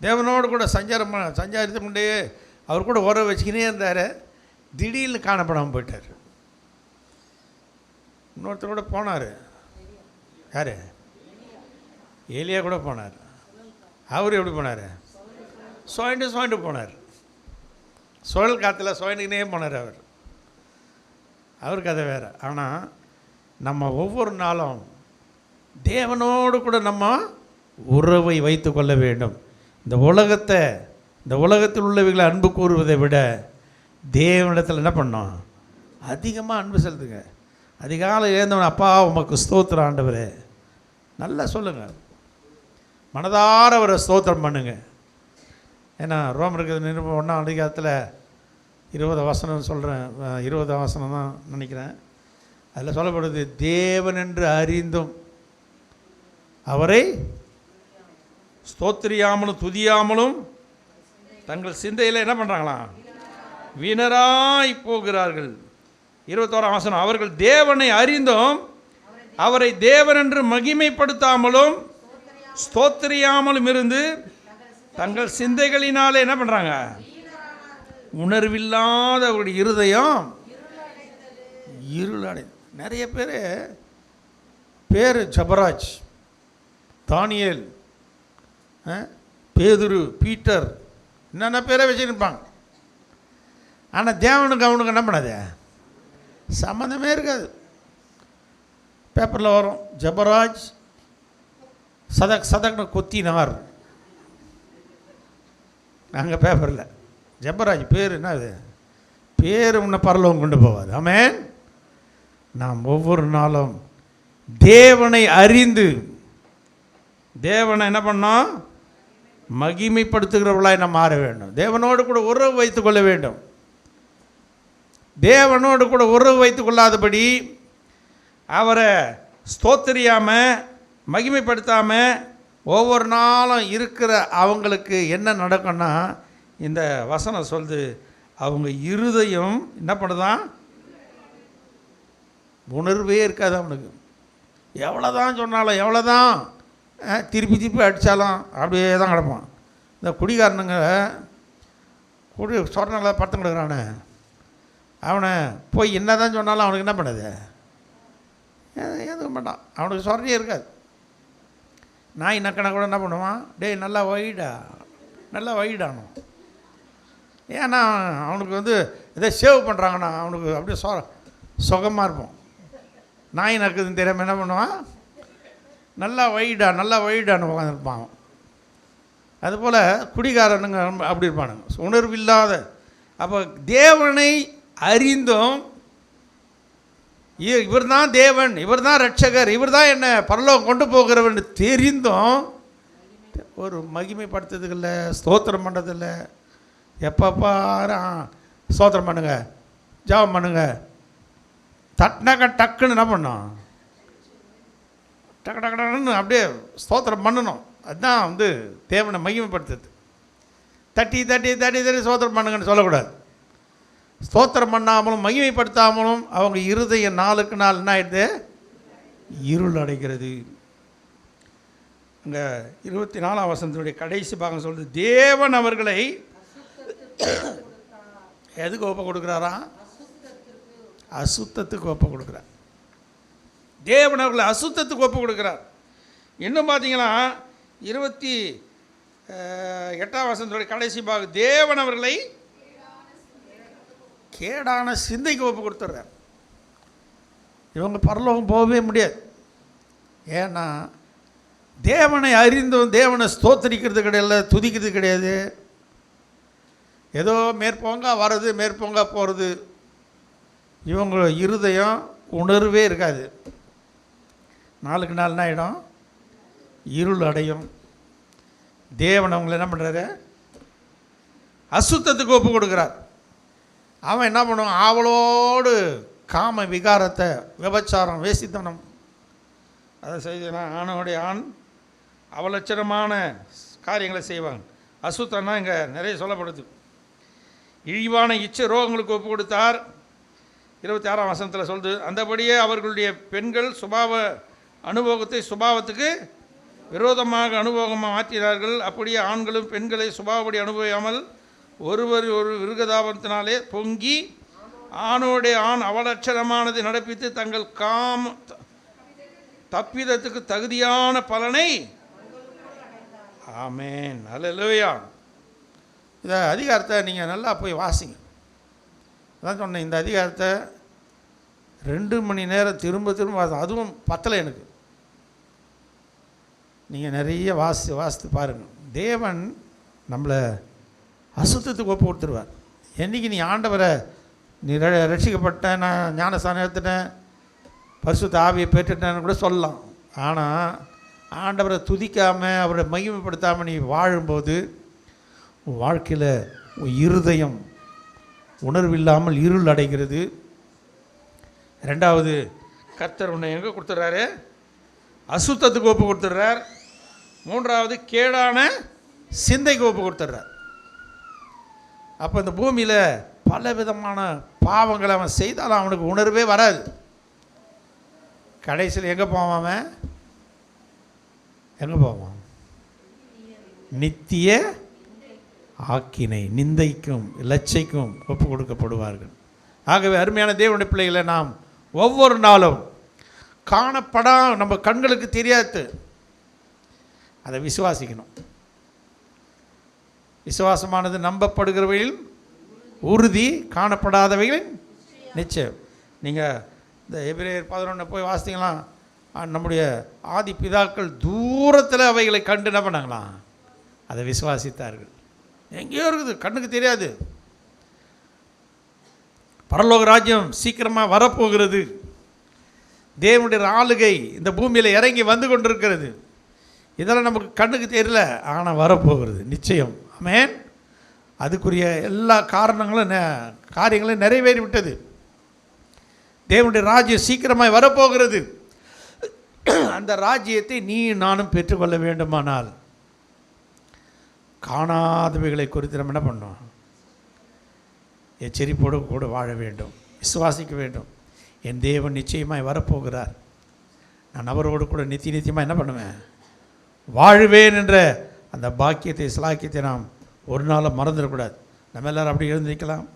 தேவனோடு கூட சஞ்சாரித்து கொண்டே அவர் கூட உறவு வச்சுக்கினே இருந்தார். திடீர்னு காணப்படாமல் போயிட்டார். இன்னொருத்தர் கூட போனார். யார்? ஏலியா கூட போனார். அவர் எப்படி போனார்? சுயண்டு போனார். சுழல் காற்றுல சுயண்டுக்கினே போனார் அவர். அவருக்கு அதை வேறு. ஆனால் நம்ம ஒவ்வொரு நாளும் தேவனோடு கூட நம்ம உறவை வைத்து கொள்ள வேண்டும். இந்த உலகத்தில் உள்ளவைகளை அன்பு கூறுவதை விட தேவனிடத்தில் என்ன பண்ணோம்? அதிகமாக அன்பு செலுத்துங்க. அதிகாலை எழுந்தவன், அப்பா உமக்கு ஸ்தோத்திரம் ஆண்டவரே, நல்லா சொல்லுங்கள். மனதார அவரை ஸ்தோத்திரம் பண்ணுங்க. ஏன்னா ரோமருக்கு 1ஆம் அதிகாரத்தில் 20 வசனம் சொல்கிறேன், 20 வசனம் தான் நினைக்கிறேன். அதில் சொல்லப்படுது, தேவன் என்று அறிந்தும் அவரை ஸ்தோத்திரியாமலும் துதியாமலும் தங்கள் சிந்தையில் என்ன பண்ணுறாங்களாம்? வீணராய் போகிறார்கள். 21ஆம் வசனம், அவர்கள் தேவனை அறிந்தும் அவரை தேவன் என்று மகிமைப்படுத்தாமலும் ஸ்தோத்திரியாமலும் இருந்து தங்கள் சிந்தைகளினாலே என்ன பண்ணுறாங்க? உணர்வில்லாத அவருடைய இருதயம் இருளடை. நிறைய பேர் ஜபராஜ், தானியேல், பேதுரு, பீட்டர், என்னென்ன பேரை வச்சுருப்பாங்க. ஆனால் தேவனுக்கு அவனுக்கு என்ன பண்ணாது? சம்மந்தமே இருக்காது. பேப்பரில் வரும், ஜபராஜ் சதக்னு கொத்தினார். நாங்கள் பேப்பரில் ஜபராஜ் பேர் என்ன? அது பேர் உன்னை பரலோகம் கொண்டு போவாது. ஆமென். நாம் ஒவ்வொரு நாளும் தேவனை அறிந்து தேவனை என்ன பண்ணோம்? மகிமைப்படுத்துகிறவர்களாய் நாம் மாற வேண்டும். தேவனோடு கூட உறவு வைத்துக் கொள்ள வேண்டும். தேவனோடு கூட உறவு வைத்துக் கொள்ளாதபடி அவரை ஸ்தோத்திரியாமல் மகிமைப்படுத்தாமல் ஒவ்வொரு நாளும் இருக்கிற அவங்களுக்கு என்ன நடக்கும்னா, இந்த வசனம் சொல்லுது, அவங்க இருதயம் என்ன பண்ணுதான்? உணர்வே இருக்காது அவனுக்கு. எவ்வளோதான் சொன்னாலும், எவ்வளோதான் திருப்பி அடித்தாலும் அப்படியே தான் கிடப்பான். இந்த குடிகாரனுங்க சொரணங்களை படுத்து கிடக்குறானே, அவனை போய் என்ன தான் சொன்னாலும் அவனுக்கு என்ன பண்ணுது? எதுக்க மாட்டான். அவனுக்கு சொரணையே இருக்காது. நாய் நக்கனை கூட என்ன பண்ணுவான்? டேய் நல்லா வைடானும். ஏன்னா அவனுக்கு எதை சேவ் பண்ணுறாங்கன்னா அவனுக்கு அப்படியே சுகமாக இருப்போம். நாய் நக்குதுன்னு தெரியாமல் என்ன பண்ணுவான்? நல்லா வைடான்னு உட்காந்துருப்பான். அதுபோல் குடிகாரனுங்க அப்படி இருப்பானுங்க, உணர்வில்லாத. அப்போ தேவனை அறிந்தும் இவர் தான் தேவன், இவர் தான் ரட்சகர், இவர் தான் என்ன பரலோகம் கொண்டு போகிறவன் தெரிந்தும் ஒரு மகிமைப்படுத்துறதில்லை, ஸ்தோத்திரம் பண்ணுறதில்லை. எப்பப்பா ஸ்தோத்திரம் பண்ணுங்க, ஜெபம் பண்ணுங்க, தட்டினாக்க டக்குன்னு என்ன பண்ணோம்? டக்குன்னு அப்படியே ஸ்தோத்திரம் பண்ணணும். அதுதான் தேவனை மகிமைப்படுத்துறது. தட்டி தட்டி தட்டி தட்டி ஸ்தோத்திரம் பண்ணுங்கன்னு சொல்லக்கூடாது. ஸ்தோத்திரம் பண்ணாமலும் மகிமைப்படுத்தாமலும் அவங்க இருதயம் நாளுக்கு நாள் என்ன ஆயிடுது? இருள் அடைகிறது. அங்கே 24ஆம் வசனத்தினுடைய கடைசி பாகம் சொல்லுது, தேவன் அவர்களை எதுக்கு ஒப்பு கொடுக்குறாரா? அசுத்தத்துக்கு ஒப்பு கொடுக்குறார். தேவன் அவர்களை அசுத்தத்துக்கு ஒப்பு கொடுக்குறார். இன்னும் பார்த்தீங்கன்னா 28ஆம் வசனத்தினுடைய கடைசி பாகம், தேவன் அவர்களை கேடான சிந்தைக்கு ஒப்பு கொடுத்துட்றார். இவங்க பரலோகம் போகவே முடியாது. ஏன்னா தேவனை அறிந்தும் தேவனை ஸ்தோத்தரிக்கிறது கிடையாது, துதிக்கிறது கிடையாது. ஏதோ மேற்போங்க வர்றது, மேற்போங்க போகிறது. இவங்க இருதயம் உணர்வே இருக்காது. நாளுக்கு நாள் என்ன ஆகிடும்? இருள் அடையும். தேவன் அவங்களை என்ன பண்ணுறாரு? அசுத்தத்துக்கு ஒப்பு கொடுக்குறார். அவன் என்ன பண்ணுவான்? ஆவலோடு காம விகாரத்தை, விபச்சாரம், வேசித்தனம் அதை செய்தான். ஆணோடைய ஆண் அவலட்சணமான காரியங்களை செய்வாங்க. அசுத்தம்னா இங்கே நிறைய சொல்லப்படுது. இழிவான இச்சை ரோகங்களுக்கு ஒப்பு கொடுத்தார். 26ஆம் வசனத்தில் சொல்லுது, அந்தபடியே அவர்களுடைய பெண்கள் சுபாவ அனுபவத்தை சுபாவத்துக்கு விரோதமாக அனுபவமாக மாற்றினார்கள். அப்படியே ஆண்களும் பெண்களை சுபாவப்படி அனுபவியாமல் ஒருவர் ஒரு விருகதாபத்தினாலே பொங்கி ஆணோடைய ஆண் அவலட்சணமானதை நடப்பித்து தங்கள் தப்பிதத்துக்கு தகுதியான பலனை. ஆமென், அல்லேலூயா. இந்த அதிகாரத்தை நீங்கள் நல்லா போய் வாசிங்க. அதான் சொன்னேன், இந்த அதிகாரத்தை 2 மணி நேரம் திரும்ப திரும்ப அதுவும் பத்தலை எனக்கு. நீங்கள் நிறைய வாசித்து பாருங்கள். தேவன் நம்மளை அசுத்தத்துக்கு ஒப்பு கொடுத்துருவார். என்றைக்கு நீ ஆண்டவரை, நீ ரட்சிக்கப்பட்ட, நான் ஞானஸ்தானம் எடுத்துட்டேன், பரிசுத்த ஆவியை பெற்றுட்டேன்னு கூட சொல்லலாம். ஆனால் ஆண்டவரை துதிக்காமல், அவரை மகிமைப்படுத்தாமல் நீ வாழும்போது உன் வாழ்க்கையில் உன் இருதயம் உணர்வில்லாமல் இருள் அடைகிறது. 2வது, கர்த்தர் உன்னை எங்கே கொடுத்துட்றாரு? அசுத்தத்துக்கு ஒப்பு கொடுத்துட்றார். 3வது, கேடான சிந்தைக்கு ஒப்பு கொடுத்துட்றார். அப்போ இந்த பூமியில் பல விதமான பாவங்களை அவன் செய்தாலும் அவனுக்கு உணர்வே வராது. கடைசியில் எங்கே போவான்? அவன் எங்கே போவான்? நித்திய ஆக்கினை, நிந்தைக்கும் இலச்சைக்கும் ஒப்பு கொடுக்கப்படுவார்கள். ஆகவே அருமையான தேவனுடைய பிள்ளைகளை நாம் ஒவ்வொரு நாளும் நம்ம கண்களுக்கு தெரியாது, அதை விசுவாசிக்கணும். விசுவாசமானது நம்பப்படுகிறவையில் உறுதி, காணப்படாதவைகளின் நிச்சயம். நீங்கள் இந்த எபிரேயர் 11 போய் வாசித்தீங்களாம். நம்முடைய ஆதி பிதாக்கள் தூரத்தில் அவைகளை கண்டு என்ன பண்ணாங்களாம்? அதை விசுவாசித்தார்கள். எங்கேயோ இருக்குது, கண்ணுக்கு தெரியாது. பரலோக ராஜ்யம் சீக்கிரமாக வரப்போகிறது. தேவனுடைய ஆளுகை இந்த பூமியில் இறங்கி வந்து கொண்டிருக்கிறது. இதெல்லாம் நமக்கு கண்ணுக்கு தெரியல, ஆனால் வரப்போகிறது நிச்சயம். ஆமென். அதுக்குரிய எல்லா காரியங்களும் நிறைவேறிவிட்டது. தேவனுடைய ராஜ்யம் சீக்கிரமாக வரப்போகிறது. அந்த ராஜ்யத்தை நீ நானும் பெற்றுக்கொள்ள வேண்டுமானால் காணாதவைகளை குறித்து நம்ம என்ன பண்ணோம்? எச்சரிப்போடு கூட வாழ வேண்டும், விசுவாசிக்க வேண்டும். என் தேவன் நிச்சயமாய் வரப்போகிறார், நான் அவரோடு கூட நித்தியமாக என்ன பண்ணுவேன்? வாழுவேன் என்ற அந்த பாக்கியத்தை, சிலாக்கியத்தை நாம் ஒரு நாளும் மறந்துடக்கூடாது. நம்ம எல்லோரும் அப்படி எழுந்திருக்கலாம்.